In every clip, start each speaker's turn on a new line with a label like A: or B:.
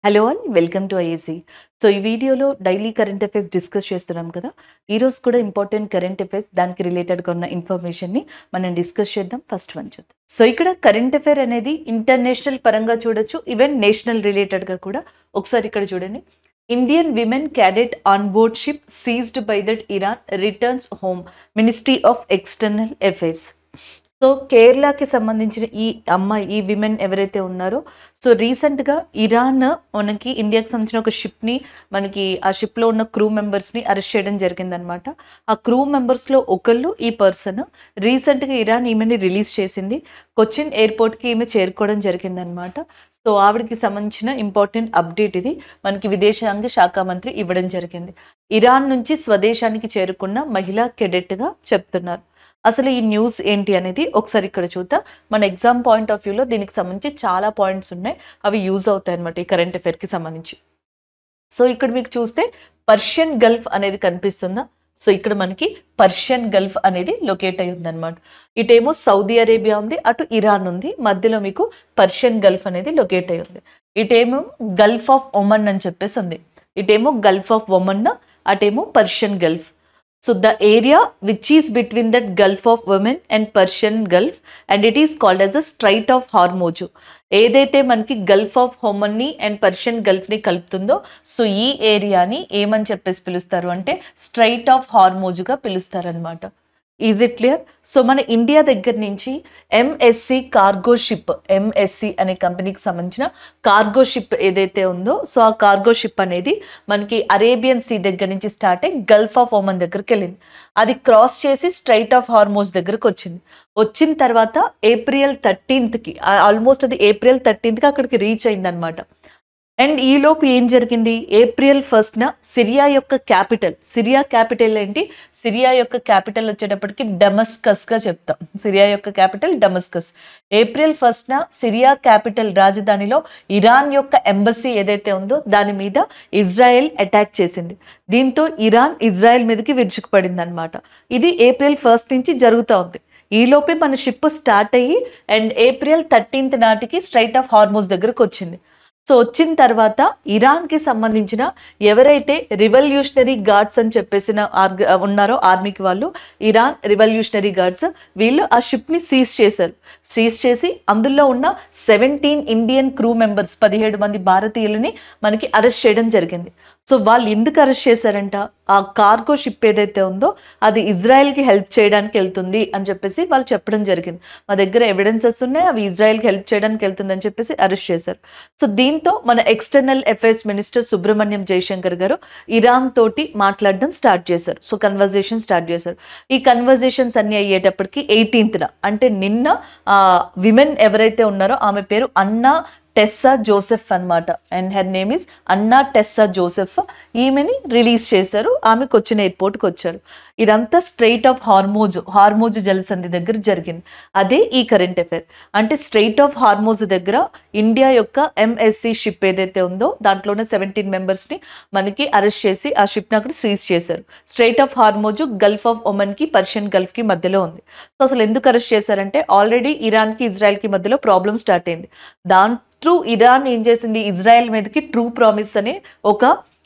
A: Hello all welcome to IAC. So ఈ వీడియోలో daily current affairs discuss చేస్తున్నాం కదా. ఈరోజు కూడా ఇంపార్టెంట్ కరెంట్ అఫైర్స్ దానికి రిలేటెడ్గా ఉన్న ఇన్ఫర్మేషన్ని మనం డిస్కస్ చేద్దాం. ఫస్ట్ వన్ చూద్దాం. సో ఇక్కడ కరెంట్ అఫైర్ అనేది ఇంటర్నేషనల్ పరంగా చూడొచ్చు, ఈవెన్ నేషనల్ రిలేటెడ్గా కూడా. ఒకసారి ఇక్కడ చూడండి. Indian women cadet on board ship seized by that Iran returns home, ministry of external affairs. So కేరళకి సంబంధించిన ఈ విమెన్ ఎవరైతే ఉన్నారో, సో రీసెంట్గా ఇరాన్ మనకి ఇండియాకి సంబంధించిన ఒక షిప్ని, మనకి ఆ షిప్లో ఉన్న క్రూ మెంబర్స్ని అరెస్ట్ చేయడం జరిగిందనమాట. ఆ క్రూ మెంబర్స్లో ఒకళ్ళు ఈ పర్సన్. రీసెంట్గా ఇరాన్ ఈమెని రిలీజ్ చేసింది. కొచ్చిన్ ఎయిర్పోర్ట్కి ఈమె చేరుకోవడం జరిగిందనమాట. సో ఆవిడకి సంబంధించిన ఇంపార్టెంట్ అప్డేట్ ఇది మనకి విదేశాంగ శాఖ మంత్రి ఇవ్వడం జరిగింది. ఇరాన్ నుంచి స్వదేశానికి చేరుకున్న మహిళా కెడెట్గా చెప్తున్నారు. అసలు ఈ న్యూస్ ఏంటి అనేది ఒకసారి ఇక్కడ చూద్దాం. మన ఎగ్జామ్ పాయింట్ ఆఫ్ వ్యూలో దీనికి సంబంధించి చాలా పాయింట్స్ ఉన్నాయి, అవి యూజ్ అవుతాయి అనమాట ఈ కరెంట్ అఫైర్కి సంబంధించి. సో ఇక్కడ మీకు చూస్తే పర్షియన్ గల్ఫ్ అనేది కనిపిస్తుందా? సో ఇక్కడ మనకి పర్షియన్ గల్ఫ్ అనేది లొకేట్ అయి ఉందన్నమాట. ఇటేమో సౌదీ అరేబియా ఉంది, అటు ఇరాన్ ఉంది, మధ్యలో మీకు పర్షియన్ గల్ఫ్ అనేది లొకేట్ అయి ఉంది. ఇటేమో గల్ఫ్ ఆఫ్ ఒమన్ అని చెప్పేసి ఉంది. ఇటేమో గల్ఫ్ ఆఫ్ ఒమన్, అటేమో Persian gulf. So the area which is between that Gulf of Oman and Persian Gulf, and it is called as a Strait of Hormuz. ఏదైతే మనకి గల్ఫ్ ఆఫ్ ఒమన్ని and Persian గల్ఫ్ని కలుపుతుందో, so ఈ ఏరియాని ఏమని చెప్పేసి పిలుస్తారు అంటే స్ట్రైట్ ఆఫ్ హార్మోజుగా పిలుస్తారనమాట. Is it clear? సో మన ఇండియా దగ్గర నుంచి ఎంఎస్సి కార్గో షిప్, ఎంఎస్సి అనే కంపెనీకి సంబంధించిన కార్గో షిప్ ఏదైతే ఉందో, సో ఆ కార్గో షిప్ అనేది మనకి అరేబియన్ సీ దగ్గర నుంచి స్టార్ట్ అయ్యి గల్ఫ్ ఆఫ్ ఒమన్ దగ్గరికి వెళ్ళింది. అది క్రాస్ చేసి స్ట్రైట్ ఆఫ్ హార్మోజ్ దగ్గరకు వచ్చింది. వచ్చిన తర్వాత April 13th ఆల్మోస్ట్ అది April 13th అక్కడికి రీచ్ అయిందనమాట. అండ్ ఈలోపు ఏం జరిగింది? April 1st సిరియా యొక్క క్యాపిటల్, సిరియా క్యాపిటల్ ఏంటి? సిరియా యొక్క క్యాపిటల్ వచ్చేటప్పటికి డమస్కస్గా చెప్తాం. సిరియా యొక్క capital Damascus. April 1st Syria capital రాజధానిలో ఇరాన్ యొక్క ఎంబసీ ఏదైతే ఉందో దాని మీద ఇజ్రాయెల్ అటాక్ చేసింది. దీంతో ఇరాన్ ఇజ్రాయెల్ మీదకి విరుచుకుపడింది అనమాట. ఇది April 1st నుంచి జరుగుతూ ఉంది. ఈలోపే మన షిప్ స్టార్ట్ అయ్యి అండ్ April 13th నాటికి స్ట్రైట్ ఆఫ్ హార్మోజ్ దగ్గరకు వచ్చింది. సో వచ్చిన తర్వాత ఇరాన్కి సంబంధించిన ఎవరైతే రివల్యూషనరీ గార్డ్స్ అని చెప్పేసిన ఉన్నారో ఆర్మీకి వాళ్ళు, ఇరాన్ రివల్యూషనరీ గార్డ్స్, వీళ్ళు ఆ షిప్ని సీజ్ చేశారు. సీజ్ చేసి అందులో ఉన్న 17 ఇండియన్ క్రూ మెంబర్స్, 17 మంది భారతీయులని మనకి అరెస్ట్ చేయడం జరిగింది. సో వాళ్ళు ఎందుకు అరెస్ట్ చేశారంట? ఆ కార్గో షిప్ ఏదైతే ఉందో అది ఇజ్రాయెల్కి హెల్ప్ చేయడానికి వెళ్తుంది అని చెప్పేసి వాళ్ళు చెప్పడం జరిగింది. మా దగ్గర ఎవిడెన్సెస్ ఉన్నాయి, అవి ఇజ్రాయెల్కి హెల్ప్ చేయడానికి వెళ్తుంది అని చెప్పేసి అరెస్ట్ చేశారు. సో దీంతో మన external affairs minister Subrahmanyam Jaishankar garu Iran తోటి మాట్లాడడం స్టార్ట్ చేశారు. సో కన్వర్జేషన్ స్టార్ట్ చేశారు. ఈ కన్వర్జేషన్స్ అన్ని అయ్యేటప్పటికి 18th అంటే నిన్న విమెన్ ఎవరైతే ఉన్నారో ఆమె పేరు అన్నా టెస్సా జోసెఫ్ అనమాట. అండ్ హెర్ నేమ్ ఈస్ అన్నా టెస్సా జోసెఫ్. ఈమెని రిలీజ్ చేశారు. ఆమె కొచ్చిన్ ఎయిర్పోర్ట్కి వచ్చారు. ఇదంతా స్ట్రైట్ ఆఫ్ హార్మోజ్ జలసంధి దగ్గర జరిగింది. అదే ఈ కరెంట్ అఫైర్. అంటే స్ట్రైట్ ఆఫ్ హార్మోజ్ దగ్గర ఇండియా యొక్క ఎంఎస్సి షిప్ ఏదైతే ఉందో దాంట్లోనే 17 మెంబర్స్ని మనకి అరెస్ట్ చేసి ఆ షిప్ని అక్కడ సీజ్ చేశారు. Strait of Hormuz gulf of ఒమన్కి పర్షియన్ గల్ఫ్కి మధ్యలో ఉంది. సో అసలు ఎందుకు అరెస్ట్ చేశారంటే ఆల్రెడీ ఇరాన్కి ఇజ్రాయెల్కి మధ్యలో ప్రాబ్లం స్టార్ట్ అయింది. దాంట్లో ఇరాన్ ఏం చేసింది? ఇజ్రాయెల్ మీదకి ట్రూ ప్రామిస్ అని ఒక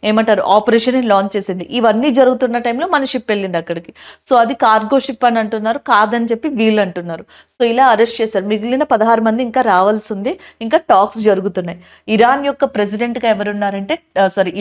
A: ఏమంటారు ఆపరేషన్ లాంచ్ చేసింది. ఇవన్నీ జరుగుతున్న టైంలో మన షిప్ వెళ్ళింది అక్కడికి. సో అది కార్గో షిప్ అని అంటున్నారు, కాదని చెప్పి వీళ్ళు అంటున్నారు. సో ఇలా అరెస్ట్ చేశారు. మిగిలిన 16 మంది ఇంకా రావాల్సి ఉంది, ఇంకా టాక్స్ జరుగుతున్నాయి. ఇరాన్ యొక్క ప్రెసిడెంట్గా ఎవరున్నారంటే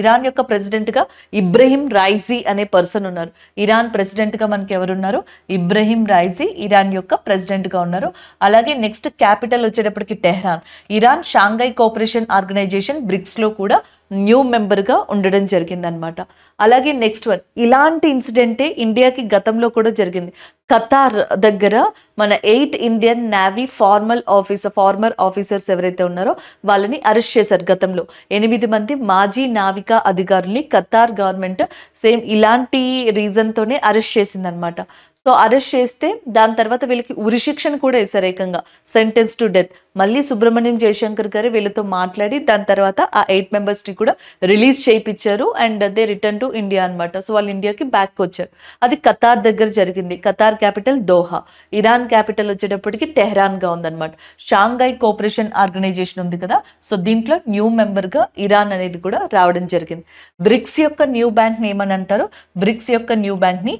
A: ఇరాన్ యొక్క ప్రెసిడెంట్గా ఇబ్రహీం రైజీ అనే పర్సన్ ఉన్నారు. ఇరాన్ ప్రెసిడెంట్గా మనకి ఎవరున్నారు? ఇబ్రహీం రైజీ ఇరాన్ యొక్క ప్రెసిడెంట్గా ఉన్నారు. అలాగే నెక్స్ట్ క్యాపిటల్ వచ్చేటప్పటికి Tehran. Iran Shanghai cooperation organisation బ్రిక్స్లో కూడా న్యూ మెంబర్గా ఉండడం జరిగిందనమాట. అలాగే నెక్స్ట్ వన్, ఇలాంటి ఇన్సిడెంటే ఇండియాకి గతంలో కూడా జరిగింది. ఖతార్ దగ్గర మన 8 ఇండియన్ నేవీ ఫార్మర్ ఆఫీసర్స్ ఎవరైతే ఉన్నారో వాళ్ళని అరెస్ట్ చేశారు గతంలో. 8 మంది మాజీ నావికా అధికారుల్ని ఖతార్ గవర్నమెంట్ సేమ్ ఇలాంటి రీజన్తోనే అరెస్ట్ చేసిందనమాట. సో అరెస్ట్ చేస్తే దాని తర్వాత వీళ్ళకి ఉరిశిక్షణ కూడా వేశారు, ఏకంగా సెంటెన్స్ టు డెత్. మళ్ళీ సుబ్రహ్మణ్యం జయశంకర్ గారు వీళ్ళతో మాట్లాడి దాని తర్వాత ఆ 8 మెంబర్స్ని కూడా రిలీజ్ చేయించారు and they return to India అనమాట. సో వాళ్ళు ఇండియాకి బ్యాక్ వచ్చారు. అది ఖతార్ దగ్గర జరిగింది. Qatar capital Doha, Iran capital వచ్చేటప్పటికి టెహ్రాన్గా ఉందన్నమాట. షాంఘై కోఆపరేషన్ ఆర్గనైజేషన్ ఉంది కదా, సో దీంట్లో న్యూ మెంబర్గా ఇరాన్ అనేది కూడా రావడం జరిగింది. బ్రిక్స్ యొక్క న్యూ బ్యాంక్ని ఏమని అంటారు? బ్రిక్స్ యొక్క న్యూ బ్యాంక్ని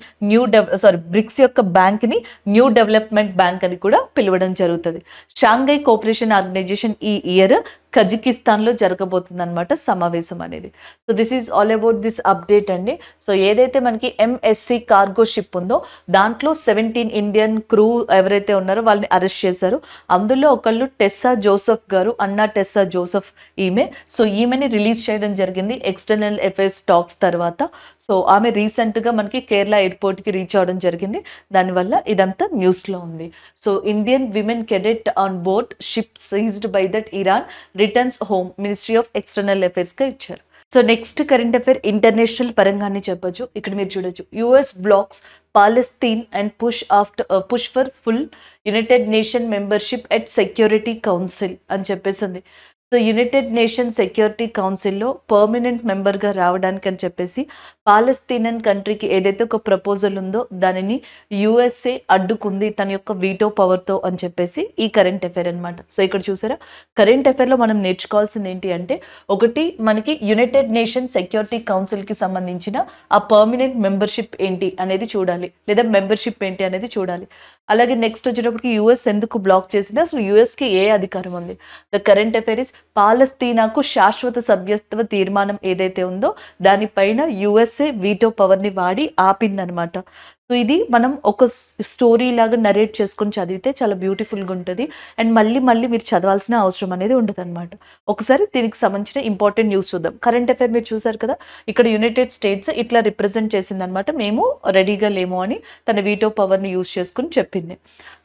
A: బ్రిక్స్ యొక్క బ్యాంక్ని న్యూ డెవలప్మెంట్ బ్యాంక్ అని కూడా పిలవడం జరుగుతుంది. షాంఘై కోఆపరేషన్ ఆర్గనైజేషన్ ఈ ఇయర్ కజకిస్తాన్లో జరగబోతుంది అనమాట సమావేశం అనేది. So this is all about this update అండి. సో ఏదైతే మనకి ఎంఎస్సి కార్గో షిప్ ఉందో దాంట్లో 17 ఇండియన్ క్రూ ఎవరైతే ఉన్నారో వాళ్ళని అరెస్ట్ చేశారు. అందులో ఒకళ్ళు టెస్సా జోసెఫ్ గారు, అన్నా టెస్సా జోసెఫ్ ఈమె. సో ఈమెని రిలీజ్ చేయడం జరిగింది ఎక్స్టర్నల్ అఫైర్స్ టాక్స్ తర్వాత. సో ఆమె రీసెంట్గా మనకి కేరళ ఎయిర్పోర్ట్కి రీచ్ అవ్వడం జరిగింది. దానివల్ల ఇదంతా న్యూస్లో ఉంది. So Indian women cadet on board ship seized by that Iran returns home, ministry of external అఫైర్స్గా ఇచ్చారు. So next current affair international పరంగానే చెప్పొచ్చు. ఇక్కడ మీరు చూడొచ్చు, US blocks Palestine and push for full United Nation membership at security council అని చెప్పేసింది. So United Nation security కౌన్సిల్లో పర్మనెంట్ మెంబర్గా రావడానికి అని చెప్పేసి పాలస్తీనన్ కంట్రీకి ఏదైతే ఒక ప్రపోజల్ ఉందో దానిని యుఎస్ఏ అడ్డుకుంది తన యొక్క వీటో పవర్తో అని చెప్పేసి ఈ కరెంట్ అఫైర్ అనమాట. సో ఇక్కడ చూసారా, కరెంట్ అఫైర్లో మనం నేర్చుకోవాల్సింది ఏంటి అంటే, ఒకటి మనకి యునైటెడ్ నేషన్ సెక్యూరిటీ కౌన్సిల్కి సంబంధించిన ఆ పర్మనెంట్ మెంబర్షిప్ ఏంటి అనేది చూడాలి, లేదా మెంబర్షిప్ ఏంటి అనేది చూడాలి. అలాగే నెక్స్ట్ వచ్చేటప్పటికి యుఎస్ ఎందుకు బ్లాక్ చేసింది, అసలు యుఎస్కి ఏ అధికారం ఉంది. ద కరెంట్ అఫైర్ ఇస్ పాలస్తీనాకు శాశ్వత సభ్యత్వ తీర్మానం ఏదైతే ఉందో దానిపైన యుఎస్ఏ వీటో పవర్ని వాడి ఆపిందనమాట. సో ఇది మనం ఒక స్టోరీ లాగా నరేట్ చేసుకొని చదివితే చాలా బ్యూటిఫుల్గా ఉంటుంది అండ్ మళ్ళీ మీరు చదవాల్సిన అవసరం అనేది ఉండదు అనమాట. ఒకసారి దీనికి సంబంధించిన ఇంపార్టెంట్ న్యూస్ చూద్దాం. కరెంట్ అఫైర్ మీరు చూసారు కదా, ఇక్కడ యునైటెడ్ స్టేట్స్ ఇట్లా రిప్రజెంట్ చేసిందనమాట, మేము రెడీగా లేము అని తన వీటో పవర్ని యూజ్ చేసుకుని చెప్పింది.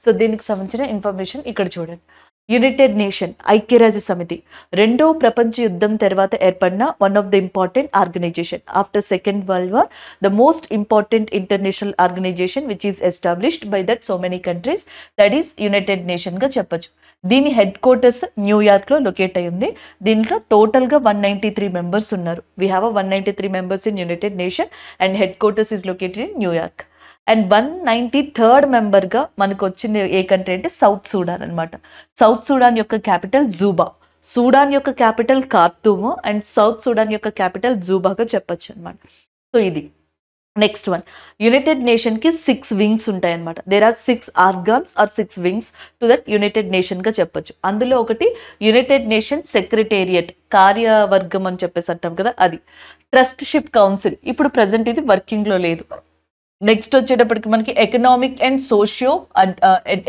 A: సో దీనికి సంబంధించిన ఇన్ఫర్మేషన్ ఇక్కడ చూడండి. యునైటెడ్ నేషన్ ఐక్యరాజ్య సమితి రెండో ప్రపంచ యుద్ధం తర్వాత ఏర్పడిన one of the important organisation after second world war, the most important international organisation which is established by that so many countries, that is United నేషన్గా చెప్పచ్చు. దీని హెడ్ క్వార్టర్స్ న్యూయార్క్లో లొకేట్ అయ్యింది. దీంట్లో టోటల్గా 193 మెంబర్స్ ఉన్నారు. We have 193 members in United Nation and headquarters is located in New York. And 193rd మెంబర్గా మనకు వచ్చింది ఏ కంట్రీ అంటే సౌత్ సూడాన్ అనమాట. సౌత్ సూడాన్ యొక్క క్యాపిటల్ జూబా. సూడాన్ యొక్క capital Khartoum and South Sudan యొక్క క్యాపిటల్ జూబాగా చెప్పచ్చు అనమాట. సో ఇది నెక్స్ట్ వన్. యునైటెడ్ నేషన్కి 6 వింగ్స్ ఉంటాయి అనమాట. There are 6 organs or 6 wings to that United నేషన్గా చెప్పొచ్చు. అందులో ఒకటి యునైటెడ్ నేషన్ సెక్రటేరియట్, కార్యవర్గం అని చెప్పేసి అంటాం కదా అది. ట్రస్ట్షిప్ కౌన్సిల్ ఇప్పుడు ప్రజెంట్ ఇది వర్కింగ్లో లేదు. నెక్స్ట్ వచ్చేటప్పటికి మనకి economic and socio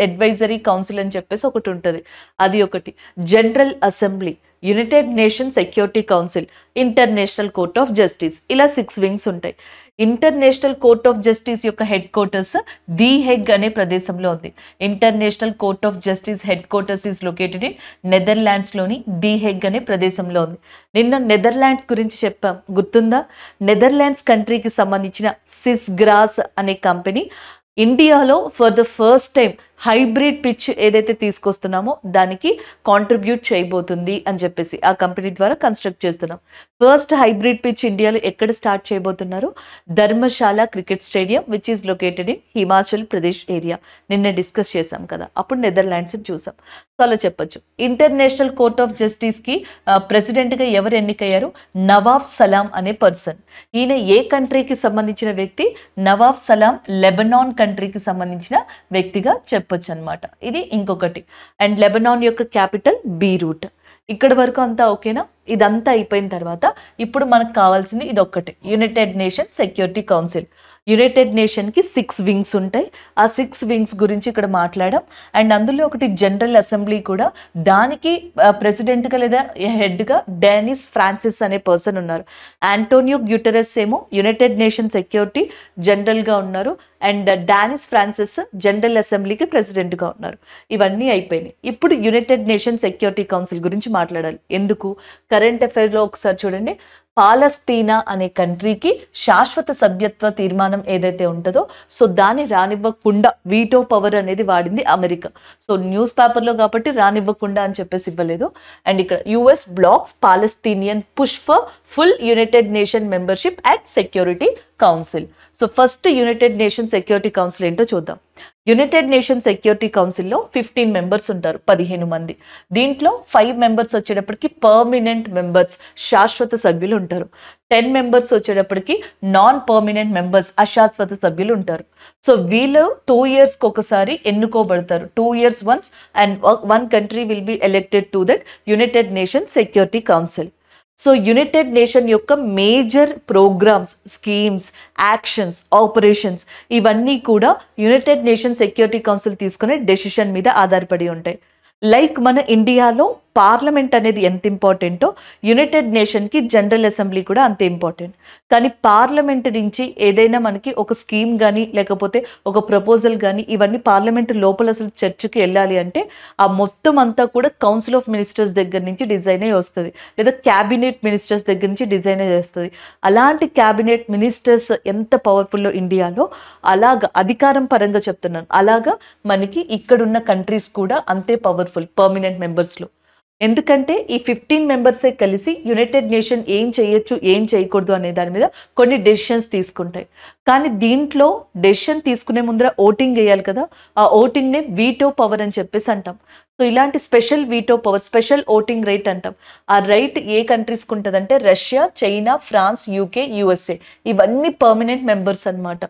A: advisory council అని చెప్పేసి ఒకటి ఉంటుంది, అది ఒకటి. General assembly, United Nation security council, international court of justice, ఇలా 6 వింగ్స్ ఉంటాయి. ఇంటర్నేషనల్ కోర్ట్ ఆఫ్ జస్టిస్ యొక్క హెడ్ క్వార్టర్స్ ది హెగ్ అనే ప్రదేశంలో ఉంది. International court of justice headquarters is located in నెదర్లాండ్స్లోని ది హెగ్ అనే ప్రదేశంలో ఉంది. నిన్న నెదర్లాండ్స్ గురించి చెప్పాం, గుర్తుందా? నెదర్లాండ్స్ కంట్రీకి సంబంధించిన సిస్గ్రాస్ అనే కంపెనీ ఇండియాలో for the first time hybrid pitch ఏదైతే తీసుకొస్తున్నామో దానికి కాంట్రిబ్యూట్ చేయబోతుంది అని చెప్పేసి ఆ కంపెనీ ద్వారా కన్స్ట్రక్ట్ చేస్తున్నాం. ఫస్ట్ హైబ్రిడ్ పిచ్ ఇండియాలో ఎక్కడ స్టార్ట్ చేయబోతున్నారు? Dharamshala cricket stadium which is located in Himachal Pradesh area. నిన్న డిస్కస్ చేసాం కదా, అప్పుడు నెదర్లాండ్స్ చూసాం. సో అలా చెప్పొచ్చు. ఇంటర్నేషనల్ కోర్ట్ ఆఫ్ జస్టిస్కి ప్రెసిడెంట్గా ఎవరు ఎన్నికయ్యారు? నవాబ్ సలాం అనే పర్సన్. ఈయన ఏ కంట్రీకి సంబంధించిన వ్యక్తి? నవాబ్ సలాం లెబనాన్ కంట్రీకి సంబంధించిన వ్యక్తిగా చెప్పొచ్చు అనమాట. ఇది ఇంకొకటి. అండ్ లెబనాన్ యొక్క క్యాపిటల్ బీరూట్. ఇక్కడ వరకు అంతా ఓకేనా? ఇదంతా అయిపోయిన తర్వాత ఇప్పుడు మనకు కావాల్సింది ఇది ఒక్కటే, United Nation security council. United నేషన్కి 6 వింగ్స్ ఉంటాయి. ఆ 6 వింగ్స్ గురించి ఇక్కడ మాట్లాడాం. అండ్ అందులో ఒకటి జనరల్ అసెంబ్లీ కూడా. దానికి ప్రెసిడెంట్గా లేదా హెడ్గా డానిస్ ఫ్రాన్సిస్ అనే పర్సన్ ఉన్నారు. ఆంటోనియో గ్యూటెరస్ ఏమో యునైటెడ్ నేషన్ సెక్యూరిటీ జనరల్గా ఉన్నారు అండ్ డానిస్ ఫ్రాన్సిస్ జనరల్ అసెంబ్లీకి ప్రెసిడెంట్గా ఉన్నారు. ఇవన్నీ అయిపోయినాయి. ఇప్పుడు యునైటెడ్ నేషన్ సెక్యూరిటీ కౌన్సిల్ గురించి మాట్లాడాలి. ఎందుకు? కరెంట్ అఫైర్లో ఒకసారి చూడండి. పాలస్తీనా అనే కంట్రీకి శాశ్వత సభ్యత్వ తీర్మానం ఏదైతే ఉంటుందో సో దాన్ని రానివ్వకుండా వీటో పవర్ అనేది వాడింది అమెరికా. సో న్యూస్ పేపర్లో కాబట్టి రానివ్వకుండా అని చెప్పేసి ఇవ్వలేదు. అండ్ ఇక్కడ US blocks Palestinian push for full United Nation membership at security council. So first United Nation security council ఏంటో చూద్దాం. యునైటెడ్ నేషన్ సెక్యూరిటీ కౌన్సిల్లో 15 మెంబర్స్ ఉంటారు, 15 మంది. దీంట్లో 5 మెంబర్స్ వచ్చేటప్పటికి పర్మనెంట్ మెంబర్స్, శాశ్వత సభ్యులు ఉంటారు. 10 మెంబర్స్ వచ్చేటప్పటికి నాన్ పర్మనెంట్ మెంబర్స్, అశాశ్వత సభ్యులు ఉంటారు. సో వీళ్ళు 2 yearsకి ఒకసారి ఎన్నుకోబడతారు. 2 years once and one country will be elected to that United Nation security council. So United Nation యొక్క major programmes, schemes, actions, operations ఇవన్నీ కూడా యునైటెడ్ నేషన్ సెక్యూరిటీ కౌన్సిల్ తీసుకునే decision మీద ఆధారపడి ఉంటాయి. లైక్ మన ఇండియాలో పార్లమెంట్ అనేది ఎంత ఇంపార్టెంటో యునైటెడ్ నేషన్కి జనరల్ అసెంబ్లీ కూడా అంతే ఇంపార్టెంట్. కానీ పార్లమెంట్ నుంచి ఏదైనా మనకి ఒక స్కీమ్ కానీ లేకపోతే ఒక ప్రపోజల్ కానీ ఇవన్నీ పార్లమెంట్ లోపల అసలు చర్చకి వెళ్ళాలి అంటే ఆ మొత్తం అంతా కూడా కౌన్సిల్ ఆఫ్ మినిస్టర్స్ దగ్గర నుంచి డిజైన్ అయ్యి వస్తుంది, లేదా క్యాబినెట్ మినిస్టర్స్ దగ్గర నుంచి డిజైన్ అయ్యి వస్తుంది. అలాంటి క్యాబినెట్ మినిస్టర్స్ ఎంత పవర్ఫుల్లో ఇండియాలో, అలాగా అధికారం పరంగా చెప్తున్నాను, అలాగా మనకి ఇక్కడున్న కంట్రీస్ కూడా అంతే పవర్ఫుల్ పర్మనెంట్ మెంబర్స్లో. ఎందుకంటే ఈ 15 మెంబర్సే కలిసి యునైటెడ్ నేషన్ ఏం చేయొచ్చు ఏం చేయకూడదు అనే దాని మీద కొన్ని డెసిషన్స్ తీసుకుంటాయి. కానీ దీంట్లో డెసిషన్ తీసుకునే ముందర ఓటింగ్ వేయాలి కదా, ఆ ఓటింగ్నే వీటో పవర్ అని చెప్పేసి అంటాం. సో ఇలాంటి special veto power, special voting right అంటాం. ఆ రైట్ ఏ కంట్రీస్కి ఉంటుందంటే Russia, China, France, UK, USA ఇవన్నీ పర్మనెంట్ మెంబర్స్ అన్నమాట.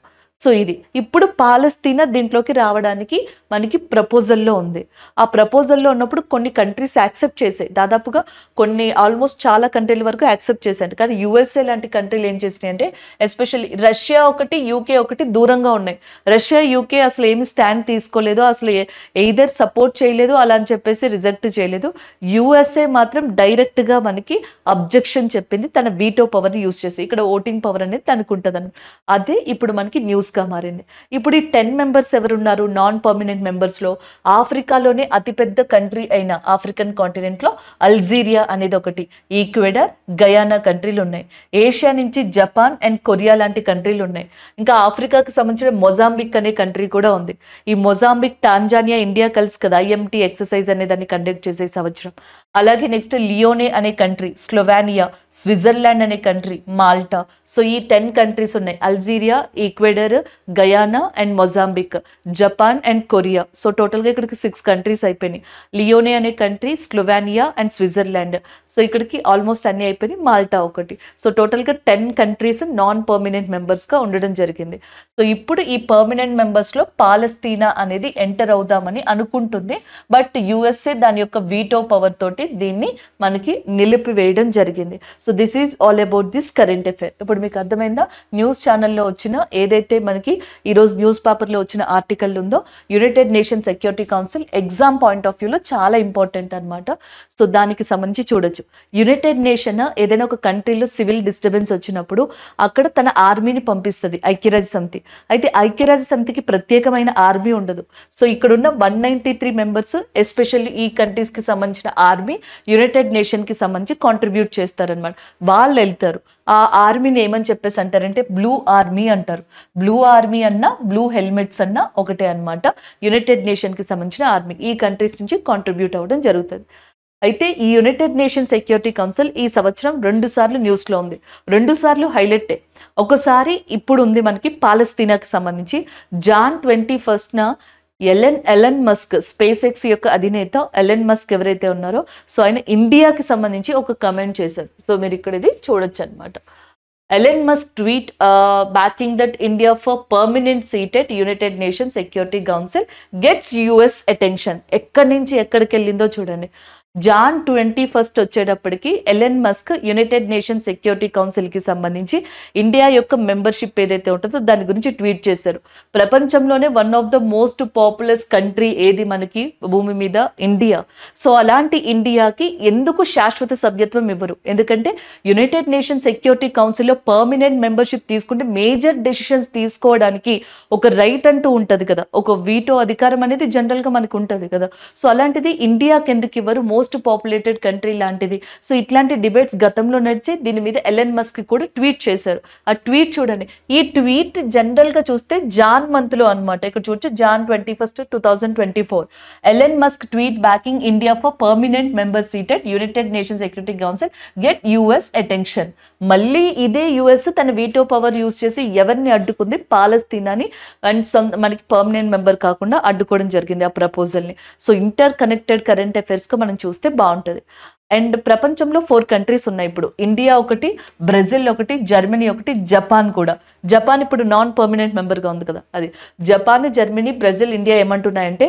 A: సో ఇది ఇప్పుడు పాలస్తీనా దీంట్లోకి రావడానికి మనకి ప్రపోజల్లో ఉంది. ఆ ప్రపోజల్లో ఉన్నప్పుడు కొన్ని కంట్రీస్ యాక్సెప్ట్ చేసాయి, దాదాపుగా కొన్ని ఆల్మోస్ట్ చాలా కంట్రీల వరకు యాక్సెప్ట్ చేశాయి. కానీ యుఎస్ఏ లాంటి కంట్రీలు ఏం చేసినాయి అంటే ఎస్పెషల్లీ రష్యా ఒకటి, యూకే ఒకటి దూరంగా ఉన్నాయి. రష్యా, యూకే అసలు ఏమి స్టాండ్ తీసుకోలేదు, అసలు ఎయిదర్ సపోర్ట్ చేయలేదు అలా అని చెప్పేసి రిజెక్ట్ చేయలేదు. యుఎస్ఏ మాత్రం డైరెక్ట్గా మనకి అబ్జెక్షన్ చెప్పింది, తన వీటో పవర్ని యూజ్ చేసి. ఇక్కడ ఓటింగ్ పవర్ అనేది తనకు ఉంటుందని, అదే ఇప్పుడు మనకి న్యూస్గా మారింది. ఇప్పుడు ఈ 10 మెంబర్స్ ఎవరున్నారు నాన్ పర్మనెంట్ మెంబర్స్లో? ఆఫ్రికాలోనే అతిపెద్ద కంట్రీ అయిన ఆఫ్రికన్ కాంటినెంట్లో అల్జీరియా అనేది ఒకటి, ఈక్వెడార్, గయానా కంట్రీలు ఉన్నాయి. ఏషియా నుంచి జపాన్ అండ్ కొరియా లాంటి కంట్రీలు ఉన్నాయి. ఇంకా ఆఫ్రికాకి సంబంధించిన మొజాంబిక్ అనే కంట్రీ కూడా ఉంది. ఈ మొజాంబిక్, టాంజానియా, ఇండియా కలిసి కదా ఐఎంటీ ఎక్సర్సైజ్ అనే దాన్ని కండక్ట్ చేసే సంవత్సరం. అలాగే నెక్స్ట్ లియోనే అనే కంట్రీ, స్లోవేనియా, స్విట్జర్లాండ్ అనే కంట్రీ, మాల్టా. సో ఈ 10 కంట్రీస్ ఉన్నాయి, Algeria, Ecuador, Guyana and Mozambique, Japan and Korea. So టోటల్గా ఇక్కడికి 6 కంట్రీస్ అయిపోయినాయి. లియోనే అనే country, Slovenia and Switzerland. So ఇక్కడికి ఆల్మోస్ట్ అన్ని అయిపోయినాయి, మాల్టా ఒకటి. సో టోటల్గా 10 కంట్రీస్ నాన్ పర్మనెంట్ మెంబర్స్గా ఉండడం జరిగింది. సో ఇప్పుడు ఈ పర్మనెంట్ మెంబర్స్లో పాలస్తీనా అనేది ఎంటర్ అవుదామని అనుకుంటుంది. బట్ యుఎస్ఏ దాని యొక్క వీటో పవర్ తోటి దీన్ని మనకి నిలిపివేయడం జరిగింది. So this is all about this current affair. ఇప్పుడు మీకు అర్థమైందా? న్యూస్ ఛానల్లో వచ్చిన ఏదైతే మనకి ఈరోజు న్యూస్ పేపర్లో వచ్చిన ఆర్టికల్ ఉందో United Nation security council exam point of వ్యూలో చాలా ఇంపార్టెంట్ అనమాట. సో దానికి సంబంధించి చూడొచ్చు. యునైటెడ్ నేషన్ ఏదైనా ఒక కంట్రీలో సివిల్ డిస్టర్బెన్స్ వచ్చినప్పుడు అక్కడ తన ఆర్మీని పంపిస్తుంది ఐక్యరాజ్య సమితి. అయితే ఐక్యరాజ్య సమితికి ప్రత్యేకమైన ఆర్మీ ఉండదు. సో ఇక్కడున్న 193 మెంబర్స్ ఎస్పెషల్లీ ఈ కంట్రీస్కి సంబంధించిన ఆర్మీ యునైటెడ్ నేషన్కి సంబంధించి కాంట్రిబ్యూట్ చేస్తారనమాట. వాళ్ళు వెళ్తారు. ఆ ఆర్మీని ఏమని చెప్పేసి అంటారంటే బ్లూ ఆర్మీ అంటారు. బ్లూ ఆర్మీ అన్నా బ్లూ హెల్మెట్స్ అన్నా ఒకటే అనమాట. యునైటెడ్ నేషన్కి సంబంధించిన ఆర్మీ ఈ కంట్రీస్ నుంచి కాంట్రిబ్యూట్ అవ్వడం జరుగుతుంది. అయితే ఈ యునైటెడ్ నేషన్ సెక్యూరిటీ కౌన్సిల్ ఈ సంవత్సరం 2 సార్లు న్యూస్లో ఉంది. 2 సార్లు హైలైటే. ఒకసారి ఇప్పుడు ఉంది మనకి పాలస్తీనాకి సంబంధించి. జాన్ 21న ఎలన్ మస్క్, స్పేస్ ఎక్స్ యొక్క అధినేత ఎలన్ మస్క్ ఎవరైతే ఉన్నారో సో ఆయన ఇండియాకి సంబంధించి ఒక కమెంట్ చేశారు. సో మీరు ఇక్కడ ఇది చూడొచ్చు అనమాట. Elon Musk tweet backing that India for permanent seat at United Nation security council gets US attention. ఎక్కడి నుంచి ఎక్కడికి వెళ్ళిందో చూడండి. జాన్ 21 వచ్చేటప్పటికి Elon Musk United Nation security కౌన్సిల్కి సంబంధించి ఇండియా యొక్క మెంబర్షిప్ ఏదైతే ఉంటుందో దాని గురించి ట్వీట్ చేశారు. ప్రపంచంలోనే one of the most popular country ఏది మనకి భూమి మీద? ఇండియా. సో అలాంటి ఇండియాకి ఎందుకు శాశ్వత సభ్యత్వం ఇవ్వరు? ఎందుకంటే యునైటెడ్ నేషన్ సెక్యూరిటీ కౌన్సిల్లో పర్మనెంట్ మెంబర్షిప్ తీసుకుంటే మేజర్ డెసిషన్స్ తీసుకోవడానికి ఒక రైట్ అంటూ ఉంటుంది కదా, ఒక వీటో అధికారం అనేది జనరల్గా మనకు ఉంటుంది కదా. సో అలాంటిది ఇండియాకి ఎందుకు ఇవ్వరు? మోస్ట్ మోస్ట్ పాపులేటెడ్ కంట్రీ లాంటిది. సో ఇట్లాంటి డిబేట్స్ గతంలో నడిచి దీని మీద ఎలన్ మస్క్ కూడా ట్వీట్ చేశారు. ఆ ట్వీట్ చూడండి. ఈ ట్వీట్ జనరల్గా చూస్తే జాన్ మంత్లో అనమాట. ఇక్కడ చూడొచ్చు Jan 21, 2024. Elon Musk tweet backing India for permanent member seat at United nations security council get US attention. మళ్ళీ ఇదే యుఎస్ తన వీటో పవర్ యూజ్ చేసి ఎవరిని అడ్డుకుంది? పాలస్తీనాని అండ్ మనకి పర్మనెంట్ మెంబర్ కాకుండా అడ్డుకోవడం జరిగింది ఆ ప్రపోజల్ని. సో ఇంటర్ కనెక్టెడ్ కరెంట్ అఫైర్స్గా మనం చూస్తే బాగుంటుంది. అండ్ ప్రపంచంలో 4 కంట్రీస్ ఉన్నాయి ఇప్పుడు. ఇండియా ఒకటి, బ్రెజిల్ ఒకటి, జర్మనీ ఒకటి, జపాన్ కూడా. జపాన్ ఇప్పుడు నాన్ పర్మనెంట్ మెంబర్గా ఉంది కదా. అది జపాన్, జర్మనీ, బ్రెజిల్, ఇండియా ఏమంటున్నాయంటే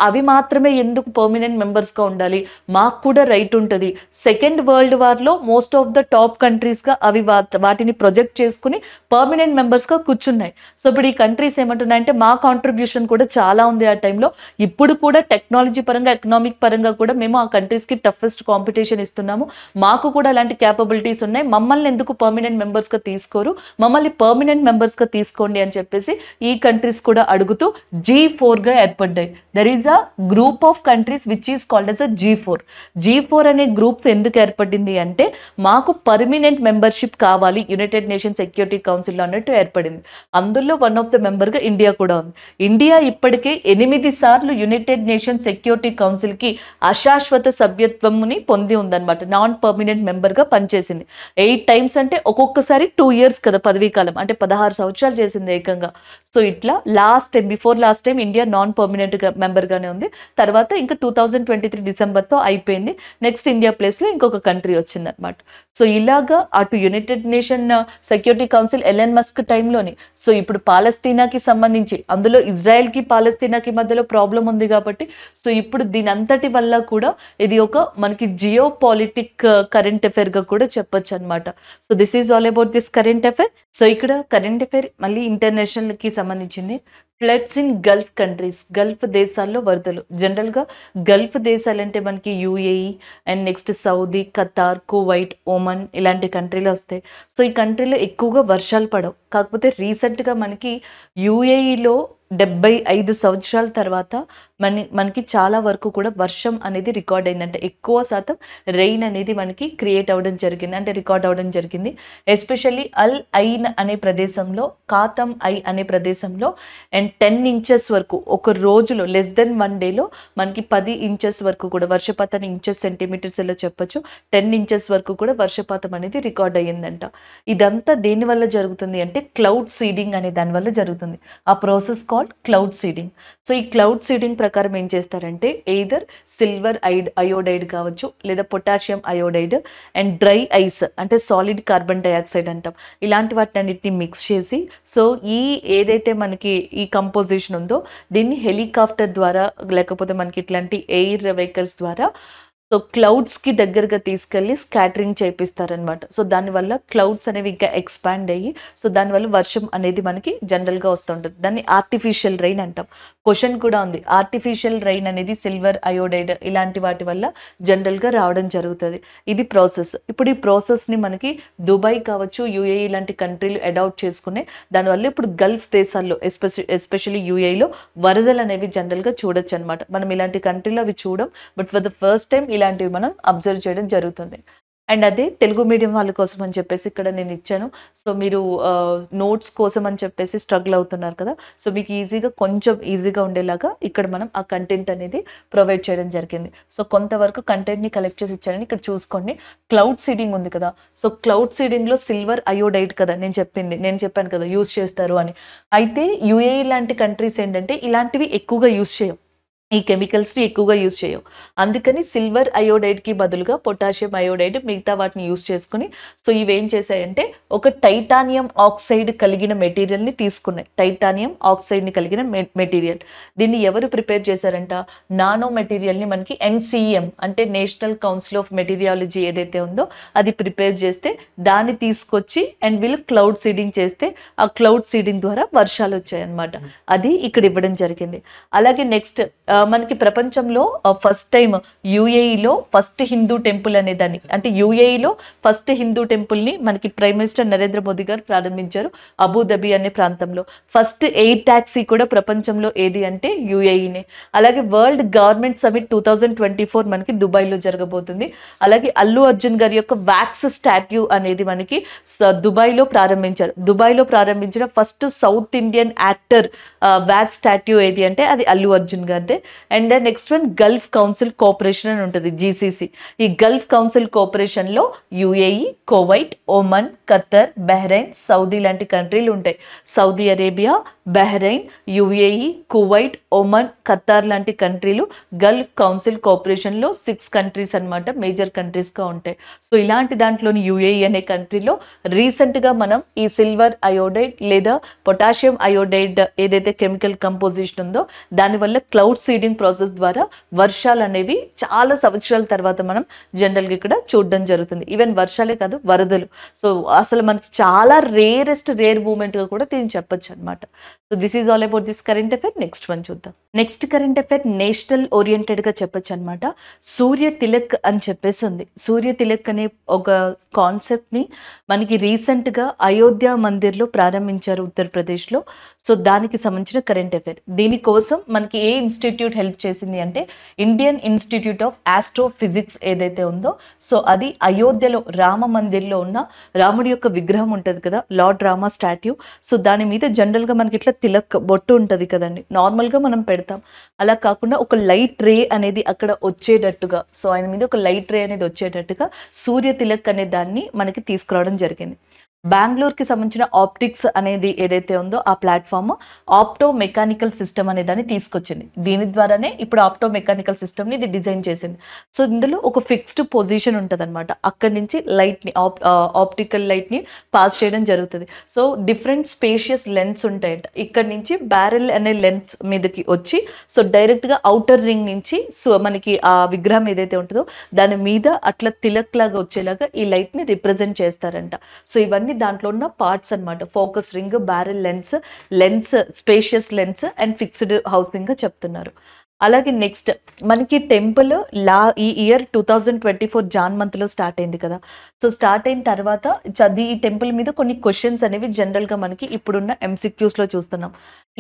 A: అవి మాత్రమే ఎందుకు పర్మనెంట్ మెంబర్స్గా ఉండాలి, మాకు కూడా రైట్ ఉంటుంది. సెకండ్ వరల్డ్ వార్లో మోస్ట్ ఆఫ్ ద టాప్ కంట్రీస్గా అవి వాటిని ప్రొజెక్ట్ చేసుకుని పర్మనెంట్ మెంబర్స్గా కూర్చున్నాయి. సో ఇప్పుడు ఈ కంట్రీస్ ఏమంటున్నాయంటే మా కాంట్రిబ్యూషన్ కూడా చాలా ఉంది ఆ టైంలో. ఇప్పుడు కూడా టెక్నాలజీ పరంగా, ఎకనామిక్ పరంగా కూడా మేము ఆ కంట్రీస్కి టఫెస్ట్ కాంపిటీషన్ ఇస్తున్నాము. మాకు కూడా అలాంటి క్యాపబిలిటీస్ ఉన్నాయి. మమ్మల్ని ఎందుకు పర్మనెంట్ మెంబర్స్గా తీసుకోరు, మమ్మల్ని పర్మనెంట్ మెంబర్స్గా తీసుకోండి అని చెప్పేసి ఈ కంట్రీస్ కూడా అడుగుతూ G4గా ఏర్పడ్డాయి. There is a group of countries which is called as a G4. G4 అనే గ్రూప్స్ ఎందుకు ఏర్పడింది అంటే మాకు పర్మనెంట్ మెంబర్షిప్ కావాలి యునైటెడ్ నేషన్ సెక్యూరిటీ కౌన్సిల్లో అన్నట్టు ఏర్పడింది. అందులో వన్ ఆఫ్ ద మెంబర్గా ఇండియా కూడా ఉంది. ఇండియా ఇప్పటికే 8 సార్లు యునైటెడ్ నేషన్ సెక్యూరిటీ కౌన్సిల్కి అశాశ్వత సభ్యత్వంని పొంది ఉందన్నమాట. నాన్ పర్మనెంట్ మెంబర్గా పనిచేసింది 8 times. అంటే ఒక్కొక్కసారి 2 years కదా పదవీ కాలం, అంటే 16 సంవత్సరాలు చేసింది ఏకంగా. సో ఇట్లా before last time India non permanent మెంబర్గానే ఉంది. తర్వాత ఇంకా 2023 డిసెంబర్తో అయిపోయింది. నెక్స్ట్ ఇండియా ప్లేస్లో ఇంకొక కంట్రీ వచ్చింది అనమాట. సో ఇలాగా అటు United Nation security council Elon Musk టైంలోని, సో ఇప్పుడు పాలస్తీనాకి సంబంధించి, అందులో ఇజ్రాయెల్కి పాలస్తీనాకి మధ్యలో ప్రాబ్లం ఉంది కాబట్టి, సో ఇప్పుడు దీని అంతటి వల్ల కూడా ఇది ఒక మనకి జియో పాలిటిక్ కరెంట్ అఫైర్గా కూడా చెప్పొచ్చు అనమాట. So this is all about this current affair. So ఇక్కడ కరెంట్ అఫైర్ మళ్ళీ ఇంటర్నేషనల్కి సంబంధించింది. Floods in Gulf countries, Gulf దేశాల్లో వరదలు. జనరల్గా గల్ఫ్ దేశాలు అంటే మనకి UAE and next Saudi, Qatar, Kuwait, Oman ఇలాంటి కంట్రీలు వస్తాయి. సో ఈ కంట్రీలో ఎక్కువగా వర్షాలు పడవు. కాకపోతే రీసెంట్గా మనకి UAEలో 75 సంవత్సరాల తర్వాత మనకి చాలా వరకు కూడా వర్షం అనేది రికార్డ్ అయిందంటే ఎక్కువ శాతం రెయిన్ అనేది మనకి క్రియేట్ అవ్వడం జరిగింది, అంటే రికార్డ్ అవ్వడం జరిగింది. ఎస్పెషల్లీ అల్ ఐన్ అనే ప్రదేశంలో, కాతం ఐ అనే ప్రదేశంలో అండ్ 10 inches వరకు ఒక రోజులో, లెస్ దెన్ 1 డేలో మనకి 10 inches వరకు కూడా వర్షపాతాన్ని ఇంచెస్ సెంటీమీటర్స్ ఇలా చెప్పొచ్చు, 10 inches వరకు కూడా వర్షపాతం అనేది రికార్డ్ అయ్యిందంట. ఇదంతా దేనివల్ల జరుగుతుంది అంటే క్లౌడ్ సీడింగ్ అనే దానివల్ల జరుగుతుంది. ఆ ప్రాసెస్ క్లౌడ్ సీడింగ్. సో ఈ క్లౌడ్ సీడింగ్ ప్రకారం ఏం చేస్తారంటే ఎయిదర్ సిల్వర్ అయోడైడ్ కావచ్చు, లేదా potassium iodide and dry ice అంటే సాలిడ్ కార్బన్ డైఆక్సైడ్ అంటాం, ఇలాంటి వాటిని మిక్స్ చేసి, సో ఏదైతే మనకి ఈ కంపోజిషన్ ఉందో దీన్ని హెలికాప్టర్ ద్వారా లేకపోతే మనకి ఇట్లాంటి ఎయిర్ వెహికల్స్ ద్వారా సో క్లౌడ్స్కి దగ్గరగా తీసుకెళ్ళి స్కాటరింగ్ చేపిస్తారనమాట. సో దానివల్ల క్లౌడ్స్ అనేవి ఇంకా ఎక్స్పాండ్ అయ్యి, సో దానివల్ల వర్షం అనేది మనకి జనరల్గా వస్తుంటుంది. దాన్ని ఆర్టిఫిషియల్ రెయిన్ అంటాం. క్వశ్చన్ కూడా ఉంది, ఆర్టిఫిషియల్ రెయిన్ అనేది సిల్వర్ అయోడైడ్ ఇలాంటి వాటి వల్ల జనరల్గా రావడం జరుగుతుంది. ఇది ప్రాసెస్. ఇప్పుడు ఈ ప్రాసెస్ని మనకి దుబాయ్ కావచ్చు, UAE ఇలాంటి కంట్రీలు అడాప్ట్ చేసుకునే దానివల్ల ఇప్పుడు గల్ఫ్ దేశాల్లో ఎస్పెషల్లీ UAEలో వరదలు అనేవి జనరల్గా చూడొచ్చు అనమాట. మనం ఇలాంటి కంట్రీలో అవి చూడం, but for the first time ఇలాంటివి మనం అబ్జర్వ్ చేయడం జరుగుతుంది. అండ్ అదే తెలుగు మీడియం వాళ్ళ కోసం అని చెప్పేసి ఇక్కడ నేను ఇచ్చాను. సో మీరు నోట్స్ కోసం అని చెప్పేసి స్ట్రగుల్ అవుతున్నారు కదా, సో మీకు కొంచెం ఈజీగా ఉండేలాగా ఇక్కడ మనం ఆ కంటెంట్ అనేది ప్రొవైడ్ చేయడం జరిగింది. సో కొంతవరకు కంటెంట్ని కలెక్ట్ చేసి ఇచ్చానని ఇక్కడ చూసుకోండి. క్లౌడ్ సీడింగ్ ఉంది కదా, సో క్లౌడ్ సీడింగ్లో సిల్వర్ అయోడైడ్ కదా నేను చెప్పాను కదా యూస్ చేస్తారు అని. అయితే UAE లాంటి కంట్రీస్ ఏంటంటే ఇలాంటివి ఎక్కువగా యూస్ చేయం, ఈ కెమికల్స్ని ఎక్కువగా యూజ్ చేయవు. అందుకని సిల్వర్ అయోడైడ్కి బదులుగా పొటాషియం అయోడైడ్ మిగతా వాటిని యూజ్ చేసుకుని, సో ఇవేం చేశాయంటే ఒక టైటానియం ఆక్సైడ్ కలిగిన మెటీరియల్ని తీసుకున్నాయి. టైటానియం ఆక్సైడ్ని కలిగిన మెటీరియల్, దీన్ని ఎవరు ప్రిపేర్ చేశారంట, నానో మెటీరియల్ని మనకి NCEM అంటే నేషనల్ కౌన్సిల్ ఆఫ్ మెటీరియాలజీ ఏదైతే ఉందో అది ప్రిపేర్ చేస్తే దాన్ని తీసుకొచ్చి అండ్ వీళ్ళు క్లౌడ్ సీడింగ్ చేస్తే ఆ క్లౌడ్ సీడింగ్ ద్వారా వర్షాలు వచ్చాయన్నమాట. అది ఇక్కడ ఇవ్వడం జరిగింది. అలాగే నెక్స్ట్ మనకి ప్రపంచంలో ఫస్ట్ టైం యూఏఈలో ఫస్ట్ హిందూ టెంపుల్ అనేదాన్ని, అంటే యూఏఈలో ఫస్ట్ హిందూ టెంపుల్ని మనకి ప్రైమ్ మినిస్టర్ నరేంద్ర మోదీ గారు ప్రారంభించారు అబుదాబి అనే ప్రాంతంలో. ఫస్ట్ ఎయిర్ ట్యాక్సీ కూడా ప్రపంచంలో ఏది అంటే యూఏఈనే. అలాగే వరల్డ్ గవర్నమెంట్ సమిట్ 2024 మనకి దుబాయ్లో జరగబోతుంది. అలాగే అల్లు అర్జున్ గారి యొక్క వ్యాక్స్ స్టాట్యూ అనేది మనకి దుబాయ్లో ప్రారంభించారు. దుబాయ్లో ప్రారంభించిన first South Indian actor wax statue ఏది అంటే అది అల్లు అర్జున్ గారిదే. And next one Gulf council cooperation అని ఉంటుంది, జీసీసీ. ఈ గల్ఫ్ కౌన్సిల్ కోఆపరేషన్లో UAE, Kuwait, Oman, Qatar, Bahrain, Saudi లాంటి కంట్రీలు ఉంటాయి. Saudi Arabia, Bahrain, UAE, Kuwait, Oman, Qatar లాంటి కంట్రీలు గల్ఫ్ కౌన్సిల్ కోఆపరేషన్లో 6 కంట్రీస్ అనమాట, మేజర్ కంట్రీస్గా ఉంటాయి. సో ఇలాంటి దాంట్లోని యూఏఈ అనే కంట్రీలో రీసెంట్గా మనం ఈ సిల్వర్ అయోడైడ్ లేదా పొటాషియం అయోడైడ్ ఏదైతే కెమికల్ కంపోజిషన్ ఉందో దానివల్ల క్లౌడ్ సీడింగ్ ప్రాసెస్ ద్వారా వర్షాలు అనేవి చాలా సంవత్సరాల తర్వాత మనం జనరల్గా ఇక్కడ చూడడం జరుగుతుంది. ఈవెన్ వర్షాలే కాదు, వరదలు. సో అసలు మనకి చాలా రేర్ మూమెంట్గా కూడా దీన్ని చెప్పొచ్చు అనమాట. So this is all about this current affair. Next one చూద్దాం. నెక్స్ట్ కరెంట్ అఫైర్ నేషనల్ ఓరియంటెడ్గా చెప్పొచ్చు అనమాట. సూర్య తిలక్ అని చెప్పేసి ఉంది. సూర్య తిలక్ అనే ఒక కాన్సెప్ట్ని మనకి రీసెంట్గా అయోధ్య మందిర్లో ప్రారంభించారు ఉత్తరప్రదేశ్లో. సో దానికి సంబంధించిన కరెంట్ అఫైర్. దీనికోసం మనకి ఏ ఇన్స్టిట్యూట్ హెల్ప్ చేసింది అంటే ఇండియన్ ఇన్స్టిట్యూట్ ఆఫ్ ఆస్ట్రోఫిజిక్స్ ఏదైతే ఉందో, సో అది అయోధ్యలో రామ మందిర్లో ఉన్న రాముడి యొక్క విగ్రహం ఉంటుంది కదా, లార్డ్ రామ స్టాట్యూ. సో దాని మీద జనరల్గా మనకి ఇట్లా తిలక్ బొట్టు ఉంటుంది కదండి, నార్మల్గా మనం పెడతాం. అలా కాకుండా ఒక లైట్ రే అనేది అక్కడ వచ్చేటట్టుగా, సో ఆయన మీద ఒక లైట్ రే అనేది వచ్చేటట్టుగా సూర్య తిలక్ అనే దాన్ని మనకి తీసుకురావడం జరిగింది. బెంగళూరుకి సంబంధించిన ఆప్టిక్స్ అనేది ఏదైతే ఉందో ఆ ప్లాట్ఫామ్ ఆప్టో మెకానికల్ సిస్టమ్ అనే దాన్ని తీసుకొచ్చింది. దీని ద్వారానే ఇప్పుడు ఆప్టో మెకానికల్ సిస్టమ్ని ఇది డిజైన్ చేసింది. సో ఇందులో ఒక ఫిక్స్డ్ పొజిషన్ ఉంటుంది అనమాట, అక్కడి నుంచి లైట్ని ఆప్టికల్ లైట్ని పాస్ చేయడం జరుగుతుంది. సో డిఫరెంట్ స్పేషియస్ లెన్స్ ఉంటాయంట. ఇక్కడ నుంచి బ్యారెల్ అనే లెన్స్ మీదకి వచ్చి సో డైరెక్ట్గా అవుటర్ రింగ్ నుంచి సో మనకి ఆ విగ్రహం ఏదైతే ఉంటుందో దాని మీద అట్లా తిలక్ లాగా వచ్చేలాగా ఈ లైట్ని రిప్రజెంట్ చేస్తారంట. సో ఇవన్నీ దాంట్లో ఉన్న పార్ట్స్ అనమాట. Focus ring, barrel lens, spacious lens and fixed housing గా చెప్తున్నారు. అలాగే నెక్స్ట్ మనకి టెంపుల్ ఈ ఇయర్ 2024 జాన్ మంత్లో స్టార్ట్ అయింది కదా. సో స్టార్ట్ అయిన తర్వాత ఈ టెంపుల్ మీద కొన్ని క్వశ్చన్స్ అనేవి జనరల్గా మనకి ఇప్పుడున్న MCQsలో చూస్తున్నాం.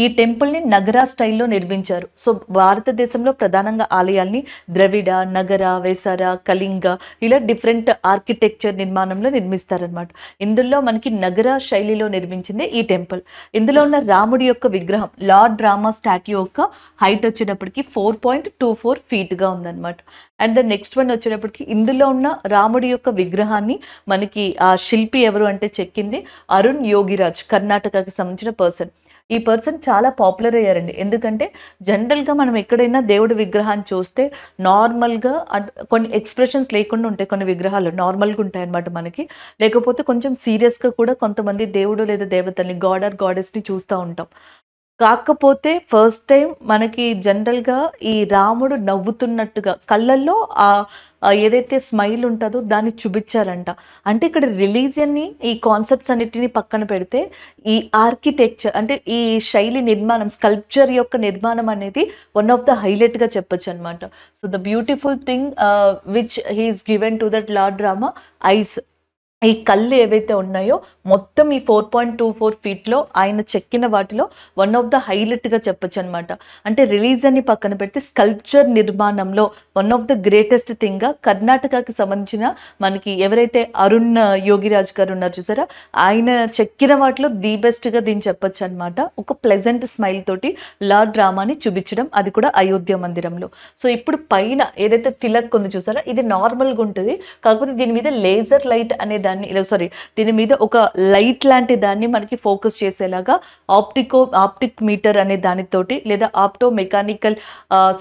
A: ఈ టెంపుల్ని నగరా స్టైల్లో నిర్మించారు. సో భారతదేశంలో ప్రధానంగా ఆలయాల్ని ద్రవిడ, నగర, వేసర, కళింగ ఇలా డిఫరెంట్ ఆర్కిటెక్చర్ నిర్మాణంలో నిర్మిస్తారనమాట. ఇందులో మనకి నగర శైలిలో నిర్మించిందే ఈ టెంపుల్. ఇందులో ఉన్న రాముడి యొక్క విగ్రహం లార్డ్ రామ స్టాట్యూ యొక్క హైట్ వచ్చేటప్పటికి 4.24 ఫీట్గా ఉందన్నమాట. అండ్ ద నెక్స్ట్ వన్ వచ్చేటప్పటికి ఇందులో ఉన్న రాముడి యొక్క విగ్రహాన్ని మనకి ఆ శిల్పి ఎవరు అంటే చెక్కింది అరుణ్ యోగిరాజ్, కర్ణాటకకి సంబంధించిన పర్సన్. ఈ పర్సన్ చాలా పాపులర్ అయ్యారండి. ఎందుకంటే జనరల్గా మనం ఎక్కడైనా దేవుడి విగ్రహాన్ని చూస్తే నార్మల్గా కొన్ని ఎక్స్ప్రెషన్స్ లేకుండా ఉంటాయి, కొన్ని విగ్రహాలు నార్మల్గా ఉంటాయి అన్నమాట మనకి. లేకపోతే కొంచెం సీరియస్గా కూడా కొంతమంది దేవుడు లేదా దేవతల్ని, గాడ్ ఆర్ గాడెస్ని చూస్తూ ఉంటాం. కాకపోతే ఫస్ట్ టైం మనకి జనరల్గా ఈ రాముడు నవ్వుతున్నట్టుగా కళ్ళల్లో ఏదైతే స్మైల్ ఉంటుందో దాన్ని చూపించారంట. అంటే ఇక్కడ రిలీజియన్ని, ఈ కాన్సెప్ట్స్ అన్నిటిని పక్కన పెడితే ఈ ఆర్కిటెక్చర్ అంటే ఈ శైలి నిర్మాణం, స్కల్ప్చర్ యొక్క నిర్మాణం అనేది వన్ ఆఫ్ ద హైలైట్గా చెప్పొచ్చు అనమాట. So the beautiful thing which he is given to that Lord Rama eyes, ఈ కళ్ళు ఏవైతే ఉన్నాయో మొత్తం ఈ 4.24 ఫీట్లో ఆయన చెక్కిన వాటిలో వన్ ఆఫ్ ద హైలైట్గా చెప్పొచ్చు అనమాట. అంటే రిలీజన్ని పక్కన పెడితే స్కల్ప్చర్ నిర్మాణంలో వన్ ఆఫ్ ద గ్రేటెస్ట్ థింగ్గా కర్ణాటకకి సంబంధించిన మనకి ఎవరైతే అరుణ్ యోగిరాజ్ గారు ఉన్నారు చూసారా, ఆయన చెక్కిన వాటిలో ది బెస్ట్గా దీన్ని చెప్పొచ్చు అనమాట. ఒక ప్లెజెంట్ స్మైల్ తోటి లార్డ్ రామాని చూపించడం, అది కూడా అయోధ్య మందిరంలో. సో ఇప్పుడు పైన ఏదైతే తిలక్ ఉంది చూసారా, ఇది నార్మల్గా ఉంటుంది. కాకపోతే దీని మీద లేజర్ లైట్ అనే దీని మీద ఒక లైట్ లాంటి దాన్ని మనకి ఫోకస్ చేసేలాగా ఆప్టిక్ మీటర్ అనే దానితోటి లేదా ఆప్టో మెకానికల్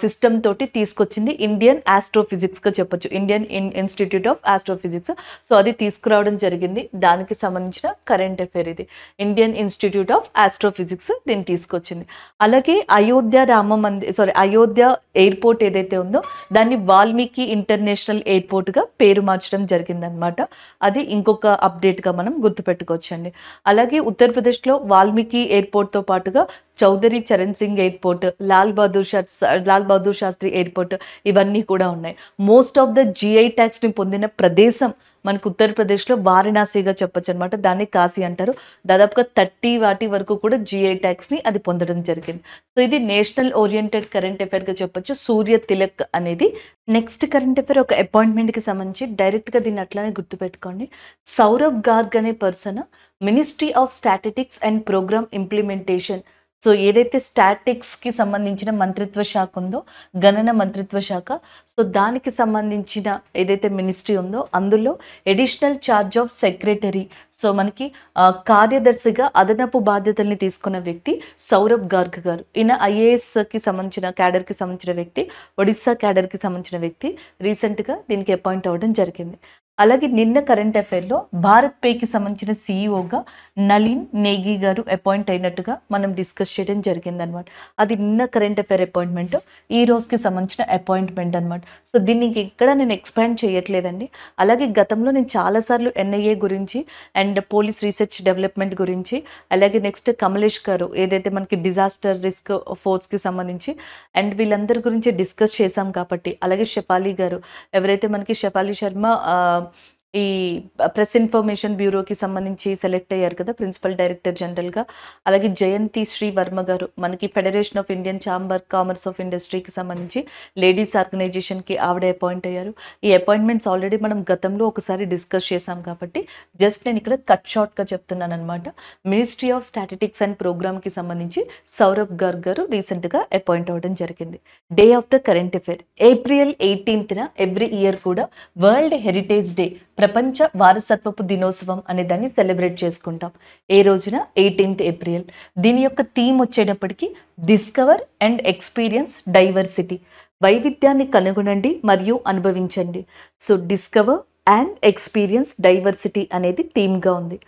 A: సిస్టమ్ తోటి తీసుకొచ్చింది ఇండియన్ ఆస్ట్రోఫిజిక్స్ గా చెప్పొచ్చు, Indian institute of astrophysics. So అది తీసుకురావడం జరిగింది. దానికి సంబంధించిన కరెంట్ అఫైర్ ఇది. ఇండియన్ ఇన్స్టిట్యూట్ ఆఫ్ ఆస్ట్రోఫిజిక్స్ దీన్ని తీసుకొచ్చింది. అలాగే అయోధ్య ఎయిర్పోర్ట్ ఏదైతే ఉందో దాన్ని వాల్మీకి ఇంటర్నేషనల్ ఎయిర్పోర్ట్ గా పేరు మార్చడం జరిగిందనమాట. అది ఇంకొక అప్డేట్గా మనం గుర్తుపెట్టుకోవచ్చండి. అలాగే ఉత్తరప్రదేశ్లో వాల్మీకి ఎయిర్పోర్ట్తో పాటుగా చౌదరి చరణ్ సింగ్ ఎయిర్పోర్ట్, లాల్ బహదూర్ శాస్త్రి ఎయిర్పోర్ట్ ఇవన్నీ కూడా ఉన్నాయి. మోస్ట్ ఆఫ్ ద జిఐ ట్యాగ్స్ని పొందిన ప్రదేశం మనకు ఉత్తరప్రదేశ్లో వారణాసిగా చెప్పొచ్చు అనమాట. దాన్ని కాశీ అంటారు. దాదాపుగా 30 వాటి వరకు కూడా జిఐ ట్యాగ్స్ని అది పొందడం జరిగింది. సో ఇది నేషనల్ ఓరియంటెడ్ కరెంట్ అఫైర్గా చెప్పొచ్చు, సూర్య తిలక్ అనేది. నెక్స్ట్ కరెంట్ అఫైర్ ఒక అపాయింట్మెంట్కి సంబంధించి డైరెక్ట్గా దీన్ని అట్లానే గుర్తుపెట్టుకోండి. సౌరభ్ గార్గ్ అనే person ministry of statistics and programme implementation, so ఏదైతే స్టాటిక్స్కి సంబంధించిన మంత్రిత్వ శాఖ ఉందో, గణన మంత్రిత్వ శాఖ, సో దానికి సంబంధించిన ఏదైతే మినిస్ట్రీ ఉందో అందులో additional charge of secretary, so మనకి కార్యదర్శిగా అదనపు బాధ్యతల్ని తీసుకున్న వ్యక్తి సౌరభ్ గార్గ్ గారు. ఈయన ఐఏఎస్కి సంబంధించిన క్యాడర్కి సంబంధించిన వ్యక్తి, ఒడిస్సా క్యాడర్కి సంబంధించిన వ్యక్తి. రీసెంట్గా దీనికి అపాయింట్ అవ్వడం జరిగింది. అలాగే నిన్న కరెంట్ అఫైర్లో భారత్ పేకి సంబంధించిన సీఈఓగా నలిన్ నేగి గారు అపాయింట్ అయినట్టుగా మనం డిస్కస్ చేయడం జరిగిందనమాట. అది నిన్న కరెంట్ అఫైర్ అపాయింట్మెంట్, ఈ రోజుకి సంబంధించిన అపాయింట్మెంట్ అనమాట. సో దీన్ని ఇక్కడ నేను ఎక్స్పాండ్ చేయట్లేదండి. అలాగే గతంలో నేను చాలాసార్లు ఎన్ఐఏ గురించి అండ్ పోలీస్ రీసెర్చ్ డెవలప్మెంట్ గురించి, అలాగే నెక్స్ట్ కమలేష్ గారు ఏదైతే మనకి డిజాస్టర్ రిస్క్ ఫోర్స్కి సంబంధించి అండ్ వీళ్ళందరి గురించి డిస్కస్ చేశాం కాబట్టి, అలాగే షెఫాలి గారు ఎవరైతే మనకి షెఫాలి శర్మ ఈ ప్రెస్ ఇన్ఫర్మేషన్ బ్యూరోకి సంబంధించి సెలెక్ట్ అయ్యారు కదా ప్రిన్సిపల్ డైరెక్టర్ జనరల్గా. అలాగే జయంతి శ్రీ వర్మ గారు మనకి federation of Indian chamber commerce of ఇండస్ట్రీకి సంబంధించి లేడీస్ ఆర్గనైజేషన్కి ఆవిడ అపాయింట్ అయ్యారు. ఈ అపాయింట్మెంట్స్ ఆల్రెడీ మనం గతంలో ఒకసారి డిస్కస్ చేశాం కాబట్టి జస్ట్ నేను ఇక్కడ కట్ షార్ట్గా చెప్తున్నాను అనమాట. మినిస్ట్రీ ఆఫ్ స్టాటిస్టిక్స్ అండ్ ప్రోగ్రామ్కి సంబంధించి సౌరభ్ గార్గ్ గారు రీసెంట్గా అపాయింట్ అవ్వడం జరిగింది. Day of the current affair April 18th every year కూడా వరల్డ్ హెరిటేజ్ డే, ప్రపంచ వారసత్వపు దినోత్సవం అనే దాన్ని సెలబ్రేట్ చేసుకుంటాం. ఏ రోజున? 18th April. దీని యొక్క థీమ్ వచ్చేటప్పటికి డిస్కవర్ అండ్ ఎక్స్పీరియన్స్ డైవర్సిటీ, వైవిధ్యాన్ని కనుగొనండి మరియు అనుభవించండి. So discover and experience diversity అనేది థీమ్గా ఉంది.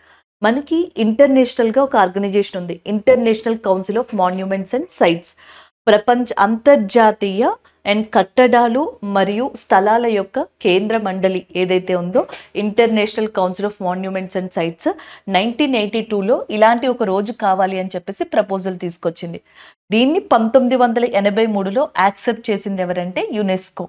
A: మనకి ఇంటర్నేషనల్గా ఒక ఆర్గనైజేషన్ ఉంది, international council of monuments and sites. అంతర్జాతీయ అండ్ కట్టడాలు మరియు స్థలాల యొక్క కేంద్ర మండలి ఏదైతే ఉందో international council of monuments and sites 1982లో ఇలాంటి ఒక రోజు కావాలి అని చెప్పేసి ప్రపోజల్ తీసుకొచ్చింది. దీన్ని 1983లో యాక్సెప్ట్ చేసింది ఎవరంటే యునెస్కో.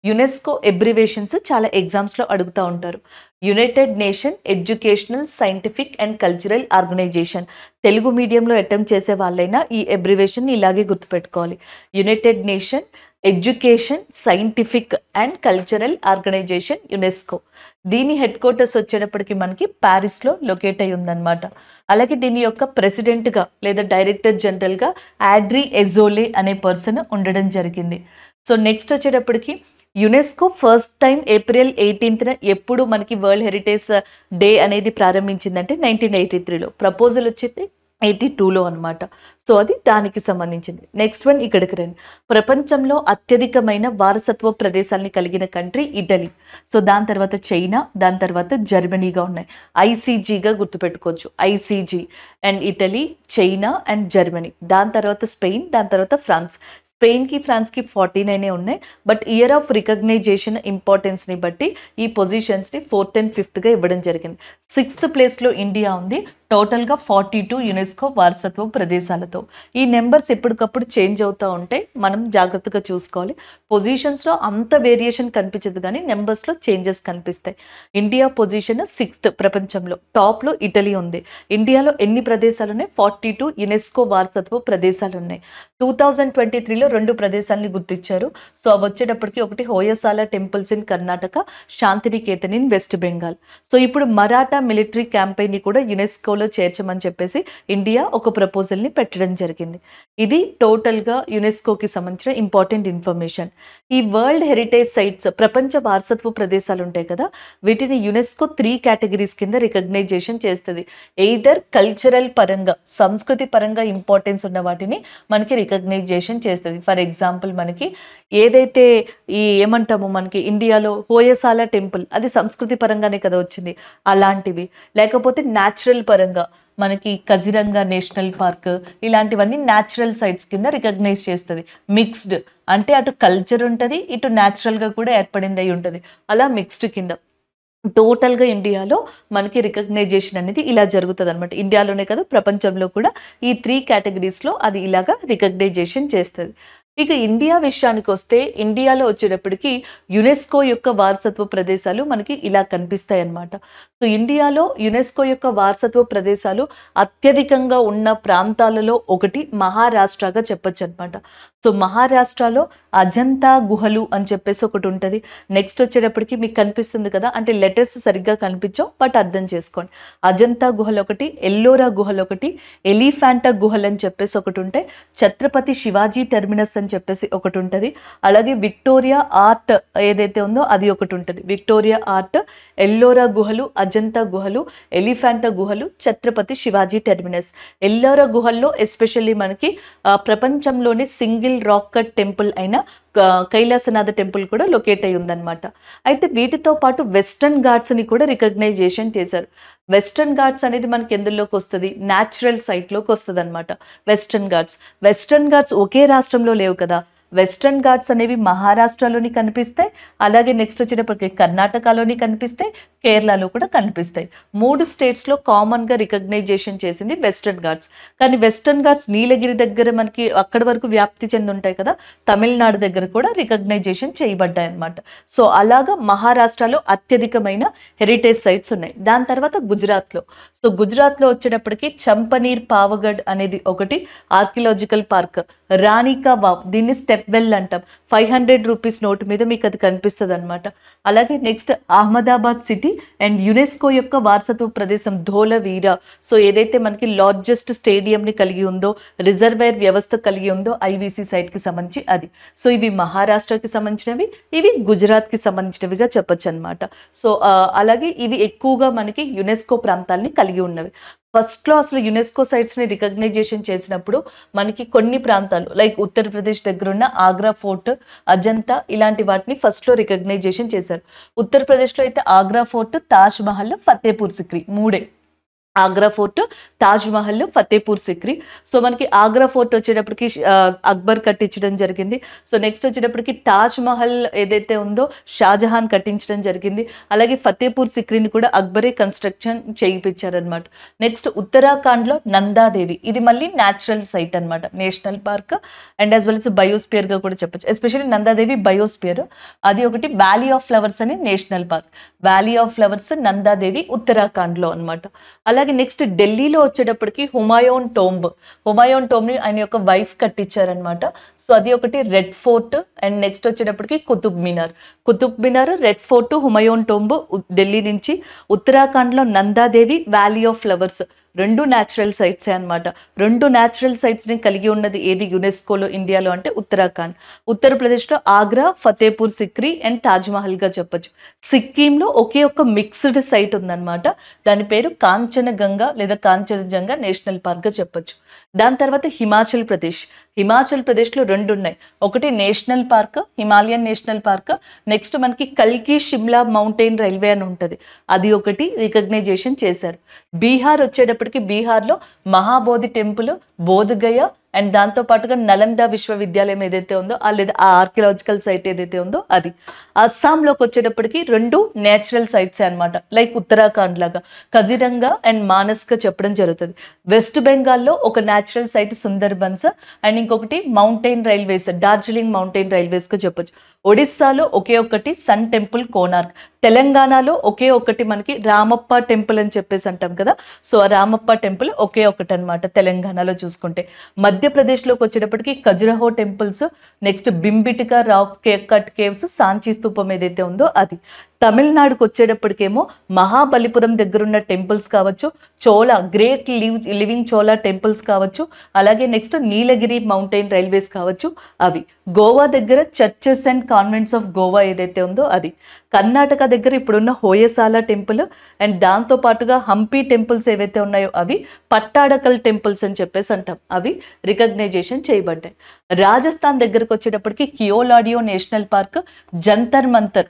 A: యునెస్కో ఎబ్రివేషన్స్ చాలా ఎగ్జామ్స్లో అడుగుతూ ఉంటారు. United Nation Educational Scientific and Cultural Organisation. Telugu మీడియంలో అటెంప్ట్ చేసే వాళ్ళైనా ఈ ఎబ్రివేషన్ ఇలాగే గుర్తుపెట్టుకోవాలి. United Nation Education Scientific and Cultural Organisation UNESCO. దీని హెడ్ క్వార్టర్స్ వచ్చేటప్పటికి మనకి ప్యారిస్లో లొకేట్ అయి ఉందన్నమాట. అలాగే దీని యొక్క ప్రెసిడెంట్గా లేదా డైరెక్టర్ జనరల్గా ఆడ్రీ ఎజోలే అనే పర్సన్ ఉండడం జరిగింది. సో నెక్స్ట్ వచ్చేటప్పటికి UNESCO first time April 18th ఎప్పుడు మనకి వరల్డ్ హెరిటేజ్ డే అనేది ప్రారంభించిందంటే 1983లో. ప్రపోజల్ వచ్చింది 82లో అనమాట. సో అది దానికి సంబంధించింది. నెక్స్ట్ వన్ ఇక్కడికి రండి. ప్రపంచంలో అత్యధికమైన వారసత్వ ప్రదేశాలని కలిగిన కంట్రీ ఇటలీ. సో దాని తర్వాత చైనా, దాని తర్వాత జర్మనీగా ఉన్నాయి. ఐసీజీగా గుర్తుపెట్టుకోవచ్చు. ICG and Italy, China and Germany. దాని తర్వాత స్పెయిన్, దాని తర్వాత ఫ్రాన్స్. స్పెయిన్కి ఫ్రాన్స్కి 49 ఉన్నాయి. బట్ ఇయర్ ఆఫ్ రికగ్నైజేషన్ ఇంపార్టెన్స్ని బట్టి ఈ పొజిషన్స్ని 4th and 5th ఇవ్వడం జరిగింది. 6th ప్లేస్లో ఇండియా ఉంది, టోటల్గా 42 యునెస్కో వారసత్వ ప్రదేశాలతో. ఈ నెంబర్స్ ఎప్పటికప్పుడు చేంజ్ అవుతూ ఉంటాయి, మనం జాగ్రత్తగా చూసుకోవాలి. పొజిషన్స్లో అంత వేరియేషన్ కనిపించదు కానీ నెంబర్స్లో చేంజెస్ కనిపిస్తాయి. ఇండియా పొజిషన్ 6th ప్రపంచంలో, టాప్లో ఇటలీ ఉంది. ఇండియాలో ఎన్ని ప్రదేశాలు ఉన్నాయి? 42 యునెస్కో వారసత్వ ప్రదేశాలు ఉన్నాయి. 2023లో 2 ప్రదేశాలని గుర్తించారు. సో అవి వచ్చేటప్పటికి ఒకటి Hoysala temples in Karnataka, Shantiniketan in West Bengal. So ఇప్పుడు మరాఠా మిలిటరీ క్యాంపెయిన్ని కూడా యునెస్కోలో చేర్చమని చెప్పేసి ఇండియా ఒక ప్రపోజల్ని పెట్టడం జరిగింది. ఇది టోటల్గా యునెస్కోకి సంబంధించిన ఇంపార్టెంట్ ఇన్ఫర్మేషన్. ఈ వరల్డ్ హెరిటేజ్ సైట్స్, ప్రపంచ వారసత్వ ప్రదేశాలు ఉంటాయి కదా, వీటిని యునెస్కో 3 కేటగిరీస్ కింద రికగ్నైజేషన్ చేస్తుంది. ఎయిదర్ కల్చరల్ పరంగా, సంస్కృతి పరంగా ఇంపార్టెన్స్ ఉన్న వాటిని మనకి రికగ్నైజేషన్ చేస్తుంది. ఫర్ ఎగ్జాంపుల్ మనకి ఏదైతే ఈ ఏమంటాము మనకి ఇండియాలో హోయసాల టెంపుల్, అది సంస్కృతి పరంగానే కదా వచ్చింది, అలాంటివి. లేకపోతే న్యాచురల్ పరంగా మనకి కజిరంగా నేషనల్ పార్క్, ఇలాంటివన్నీ న్యాచురల్ సైట్స్ కింద రికగ్నైజ్ చేస్తుంది. మిక్స్డ్ అంటే అటు కల్చర్ ఉంటుంది, ఇటు న్యాచురల్గా కూడా ఏర్పడింది అయి ఉంటుంది, అలా మిక్స్డ్ కింద. టోటల్‌గా ఇండియాలో మనకి రికగ్నైజేషన్ అనేది ఇలా జరుగుతదనమాట. ఇండియాలోనే కాదు ప్రపంచంలో కూడా ఈ 3 కేటగరీస్‌లో అది ఇలాగా రికగ్నైజేషన్ చేస్తది. ఇక ఇండియా విషయానికొస్తే ఇండియాలో వచ్చేటప్పటికి యునెస్కో యొక్క వారసత్వ ప్రదేశాలు మనకి ఇలా కనిపిస్తాయన్నమాట. సో, ఇండియాలో యునెస్కో యొక్క వారసత్వ ప్రదేశాలు అత్యధికంగా ఉన్న ప్రాంతాలలో ఒకటి మహారాష్ట్రగా చెప్పొచ్చనమాట. సో, మహారాష్ట్రలో అజంతా గుహలు అని చెప్పేసి ఒకటుంటది. నెక్స్ట్ వచ్చేటప్పటికి మీకు కనిపిస్తుంది కదా! అంటే లెటర్స్ సరిగ్గా కనిపించవు. బట్ అర్థం చేసుకోండి. అజంతా గుహలొకటి, ఎల్లోరా గుహలొకటి, ఎలిఫాంటా గుహలని చెప్పేసి ఒకటుంటాయి. ఛత్రపతి శివాజీ టెర్మినస్ అని చెప్పేసి ఒకటుంటది. అలాగే విక్టోరియా ఆర్ట్ ఏదైతే ఉందో అది ఒకటుంటది. విక్టోరియా ఆర్ట్, ఎల్లోరా గుహలు, అజంతా గుహలు, ఎలిఫాంటా గుహలు, ఛత్రపతి శివాజీ టెర్మినస్. ఎల్లోరా గుహల్లో ఎస్పెషల్లీ మనకి ప్రపంచంలోని సింగిల్ రాక్ కట్ టెంపుల్ అయిన కైలాసనాథ టెంపుల్ కూడా లొకేట్ అయి ఉందన్నమాట. అయితే వీటితో పాటు వెస్టర్న్ ఘాట్స్ని కూడా రికగ్నైజేషన్ చేశారు. వెస్టర్న్ ఘాట్స్ అనేది మనకి ఎందులోకి వస్తుంది? న్యాచురల్ సైట్లోకి వస్తుంది అనమాట. వెస్టర్న్ ఘాట్స్ ఒకే రాష్ట్రంలో లేవు కదా. వెస్టర్న్ ఘాట్స్ అనేవి మహారాష్ట్రలోని కనిపిస్తాయి. అలాగే నెక్స్ట్ వచ్చేటప్పటికి కర్ణాటకలోని కనిపిస్తాయి, కేరళలో కూడా కనిపిస్తాయి. 3 స్టేట్స్లో కామన్గా రికగ్నైజేషన్ చేసింది వెస్టర్న్ ఘాట్స్. కానీ వెస్టర్న్ ఘాట్స్ నీలగిరి దగ్గర మనకి అక్కడి వరకు వ్యాప్తి చెంది ఉంటాయి కదా, తమిళనాడు దగ్గర కూడా రికగ్నైజేషన్ చేయబడ్డాయి అన్నమాట. సో అలాగా మహారాష్ట్రలో అత్యధికమైన హెరిటేజ్ సైట్స్ ఉన్నాయి. దాని తర్వాత గుజరాత్లో వచ్చేటప్పటికి చంపనీర్ పావగఢ్ అనేది ఒకటి ఆర్కియలాజికల్ పార్క్. రాణికా వావ్, దీన్ని స్టెప్ వెల్ అంటాం. 500 రూపీస్ నోటు మీద మీకు అది కనిపిస్తుంది అనమాట. అలాగే next Ahmedabad city and UNESCO యొక్క వారసత్వ ప్రదేశం ధోలవీరా. సో ఏదైతే మనకి లార్జెస్ట్ స్టేడియంని కలిగి ఉందో, రిజర్వేర్ వ్యవస్థ కలిగి ఉందో ఐవీసీ సైట్కి సంబంధించి అది. సో ఇవి మహారాష్ట్రకి సంబంధించినవి, ఇవి గుజరాత్కి సంబంధించినవిగా చెప్పొచ్చు అనమాట. సో అలాగే ఇవి ఎక్కువగా మనకి యునెస్కో ప్రాంతాలని కలిగి ఉన్నవి. ఫస్ట్ క్లాస్లో యునెస్కో సైట్స్ని రికగ్నైజేషన్ చేసినప్పుడు మనకి కొన్ని ప్రాంతాలు లైక్ ఉత్తరప్రదేశ్ దగ్గర ఉన్న ఆగ్రా ఫోర్ట్, అజంతా ఇలాంటి వాటిని ఫస్ట్లో రికగ్నైజేషన్ చేశారు. ఉత్తరప్రదేశ్లో అయితే ఆగ్రా ఫోర్ట్, తాజ్ మహల్, ఫతేపూర్ సిక్రీ మూడే. ఆగ్రా ఫోర్ట్, తాజ్ మహల్, ఫతేపూర్ సిక్రీ. సో మనకి ఆగ్రా ఫోర్ట్ వచ్చేటప్పటికి అక్బర్ కట్టించడం జరిగింది. సో నెక్స్ట్ వచ్చేటప్పటికి తాజ్ మహల్ ఏదైతే ఉందో షాజహాన్ కట్టించడం జరిగింది. అలాగే ఫతేపూర్ సిక్రీని కూడా అక్బరే కన్స్ట్రక్షన్ చేయించారనమాట. నెక్స్ట్ ఉత్తరాఖండ్లో నందాదేవి, ఇది మళ్ళీ న్యాచురల్ సైట్ అనమాట, national park and as well as బయోస్పియర్గా కూడా చెప్పొచ్చు. ఎస్పెషల్లీ నందాదేవి బయోస్పియర్, అది ఒకటి. వ్యాలీ ఆఫ్ ఫ్లవర్స్ అని national park, valley of flowers Nanda Devi ఉత్తరాఖండ్లో అనమాట. అలాగే నెక్స్ట్ ఢిల్లీలో వచ్చేటప్పటికి హుమాయూన్ టోంబ్ని ఆయన యొక్క వైఫ్ కట్టించారనమాట. సో అది ఒకటి. రెడ్ ఫోర్ట్ అండ్ నెక్స్ట్ వచ్చేటప్పటికి Qutub Minar, red fort, Humayun tomb Delhi నుంచి. ఉత్తరాఖండ్లో Nanda Devi, valley of flowers, 2 natural సైట్సే అనమాట. 2 న్యాచురల్ సైట్స్ని కలిగి ఉన్నది ఏది యునెస్కోలో ఇండియాలో అంటే ఉత్తరాఖండ్. ఉత్తరప్రదేశ్లో ఆగ్రా, ఫతేపూర్ సిక్రీ అండ్ తాజ్ మహల్గా చెప్పొచ్చు. సిక్కింలో ఒకే ఒక్క మిక్స్డ్ సైట్ ఉందన్నమాట, దాని పేరు కాంచనగంగా లేదా కాంచనజంగా నేషనల్ పార్క్గా చెప్పొచ్చు. దాని తర్వాత హిమాచల్ ప్రదేశ్లో 2 ఉన్నాయి. ఒకటి national park, Himalayan national park. Next మనకి కల్కి షిమ్లా మౌంటైన్ రైల్వే అని ఉంటుంది, అది ఒకటి రికగ్నైజేషన్ చేశారు. బీహార్ వచ్చేటప్పటికి బీహార్లో మహాబోధి టెంపుల్, బోధగయ అండ్ దాంతో పాటుగా నలంద విశ్వవిద్యాలయం ఏదైతే ఉందో లేదా ఆ ఆర్కియలాజికల్ సైట్ ఏదైతే ఉందో అది. అస్సాంలోకి వచ్చేటప్పటికి 2 నేచురల్ సైట్స్ అనమాట, లైక్ ఉత్తరాఖండ్ లాగా కజిరంగా అండ్ మానస్గా చెప్పడం జరుగుతుంది. వెస్ట్ బెంగాల్లో ఒక నేచురల్ సైట్ సుందర్బన్స్ అండ్ ఇంకొకటి మౌంటైన్ రైల్వేస్, డార్జిలింగ్ మౌంటైన్ రైల్వేస్గా చెప్పొచ్చు. ఒడిస్సాలో ఒకే ఒకటి సన్ టెంపుల్ కోనార్క్. తెలంగాణలో ఒకే ఒకటి మనకి రామప్ప టెంపుల్ అని చెప్పేసి అంటాం కదా, సో ఆ రామప్ప టెంపుల్ ఒకే ఒకటి అనమాట తెలంగాణలో చూసుకుంటే. మధ్యప్రదేశ్లోకి వచ్చేటప్పటికి Khajuraho temples, next Bhimbetka rock cut caves, Sanchi స్తూపం ఏదైతే ఉందో అది. తమిళనాడుకు వచ్చేటప్పటికేమో మహాబలిపురం దగ్గరున్న టెంపుల్స్ కావచ్చు, గ్రేట్ లివింగ్ చోళా టెంపుల్స్ కావచ్చు, అలాగే నెక్స్ట్ నీలగిరి మౌంటైన్ రైల్వేస్ కావచ్చు అవి. గోవా దగ్గర churches and convents of Goa ఏదైతే ఉందో అది. కర్ణాటక దగ్గర ఇప్పుడున్న హోయసాల టెంపుల్ అండ్ దాంతో పాటుగా హంపి టెంపుల్స్ ఏవైతే ఉన్నాయో అవి. పట్టాడకల్ టెంపుల్స్ అని చెప్పేసి అంటాం, అవి రికగ్నైజేషన్ చేయబడ్డాయి. రాజస్థాన్ దగ్గరకు వచ్చేటప్పటికి కియోలాడియో నేషనల్ పార్క్, జంతర్ మంతర్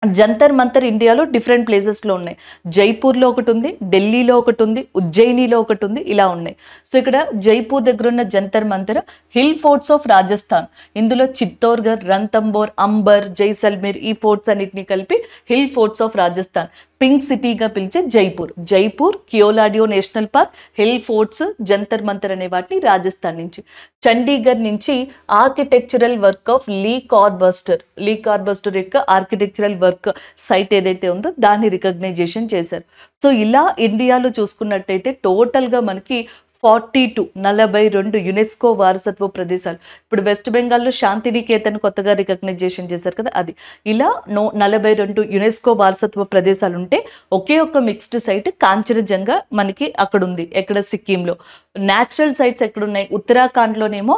A: జంతర్ మంతర్ ఇండియాలో డిఫరెంట్ ప్లేసెస్లో ఉన్నాయి. జైపూర్లో ఒకటి ఉంది, ఢిల్లీలో ఒకటి ఉంది, ఉజ్జయినిలో ఒకటి ఉంది, ఇలా ఉన్నాయి. సో ఇక్కడ జైపూర్ దగ్గర ఉన్న Jantar Mantar hill forts of Rajasthan. ఇందులో చిత్తోర్గఢ్, రణతంబోర్, అంబర్, జైసల్మేర్ ఈ ఫోర్ట్స్ అన్నిటిని కలిపి hill forts of Rajasthan. Pink సిటీగా పిలిచే Jaipur Keoladeo national park, hill forts, Jantar Mantar అనే వాటిని రాజస్థాన్ నుంచి. చండీగఢ్ నుంచి architectural work of Le Corbusier యొక్క ఆర్కిటెక్చరల్ వర్క్ సైట్ ఏదైతే ఉందో దాన్ని రికగ్నైజేషన్ చేశారు. సో ఇలా ఇండియాలో చూసుకున్నట్టయితే టోటల్గా మనకి 42 యునెస్కో వారసత్వ ప్రదేశాలు. ఇప్పుడు వెస్ట్ బెంగాల్లో శాంతినికేతన్ కొత్తగా రికగ్నైజేషన్ చేశారు కదా, అది. ఇలా 42 యునెస్కో వారసత్వ ప్రదేశాలు ఉంటే ఒకే ఒక్క మిక్స్డ్ సైట్ కాంచనజంగా మనకి అక్కడ ఉంది. ఎక్కడ? సిక్కింలో. న్యాచురల్ సైట్స్ ఎక్కడున్నాయి? ఉత్తరాఖండ్లోనేమో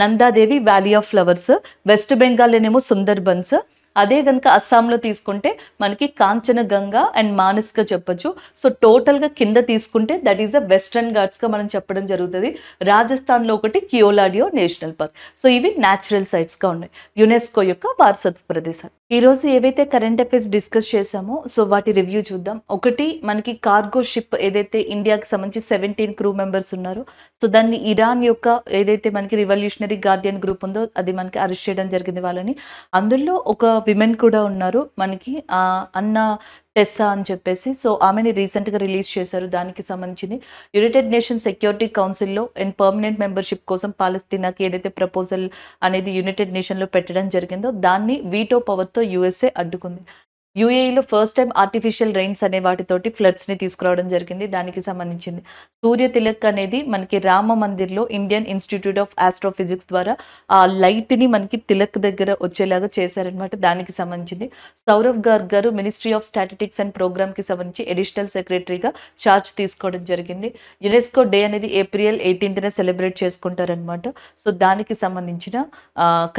A: Nanda Devi valley of flowers, west బెంగాల్లోనేమో సుందర్బన్స్. అదే కనుక అస్సాంలో తీసుకుంటే మనకి కాంచనగంగా అండ్ మానస్గా చెప్పొచ్చు. సో టోటల్గా కింద తీసుకుంటే దట్ ఈస్ అ వెస్ట్రన్ ఘాట్స్గా మనం చెప్పడం జరుగుతుంది. రాజస్థాన్లో ఒకటి కియోలాడియో నేషనల్ పార్క్. సో ఇవి న్యాచురల్ సైట్స్గా ఉన్నాయి, యునెస్కో యొక్క వారసత్వ ప్రదేశాలు. ఈరోజు ఏవైతే కరెంట్ అఫైర్స్ డిస్కస్ చేసామో సో వాటి రివ్యూ చూద్దాం. ఒకటి, మనకి కార్గో షిప్ ఏదైతే ఇండియాకి సంబంధించి 17 క్రూ మెంబర్స్ ఉన్నారో సో దాన్ని ఇరాన్ యొక్క ఏదైతే మనకి రివల్యూషనరీ గార్డియన్ గ్రూప్ ఉందో అది మనకి అరెస్ట్ చేయడం జరిగింది వాళ్ళని. అందులో ఒక విమెన్ కూడా ఉన్నారు మనకి, అన్న టెస్సా అని చెప్పేసి. సో ఆమెని రీసెంట్గా రిలీజ్ చేశారు. దానికి సంబంధించింది యునైటెడ్ నేషన్ సెక్యూరిటీ కౌన్సిల్లో అండ్ పర్మనెంట్ మెంబర్షిప్ కోసం పాలస్తీనాకి ఏదైతే ప్రపోజల్ అనేది యునైటెడ్ నేషన్లో పెట్టడం జరిగిందో దాన్ని వీటో పవర్తో యుఎస్ఏ అడ్డుకుంది. యూఏఈలో ఫస్ట్ టైం ఆర్టిఫిషియల్ రెయిన్స్ అనే వాటితోటి ఫ్లడ్స్ని తీసుకురావడం జరిగింది. దానికి సంబంధించింది సూర్య తిలక్ అనేది మనకి రామ మందిర్లో ఇండియన్ ఇన్స్టిట్యూట్ ఆఫ్ ఆస్ట్రోఫిజిక్స్ ద్వారా ఆ లైట్ని మనకి తిలక్ దగ్గర వచ్చేలాగా చేశారనమాట. దానికి సంబంధించింది సౌరవ్ గార్గ్ గారు మినిస్ట్రీ ఆఫ్ స్టాటిస్టిక్స్ అండ్ ప్రోగ్రామ్కి సంబంధించి అడిషనల్ సెక్రటరీగా ఛార్జ్ తీసుకోవడం జరిగింది. యునెస్కో డే అనేది ఏప్రిల్ 18న సెలబ్రేట్ చేసుకుంటారనమాట. సో దానికి సంబంధించిన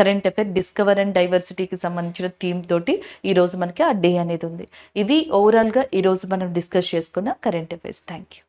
A: కరెంట్ అఫైర్ డిస్కవర్ అండ్ డైవర్సిటీకి సంబంధించిన థీమ్ తోటి ఈరోజు మనకి ఆ డే అనేది ఉంది. ఇవి ఓవరాల్గా ఈరోజు మనం డిస్కస్ చేసుకున్న కరెంట్ అఫైర్స్. Thank you.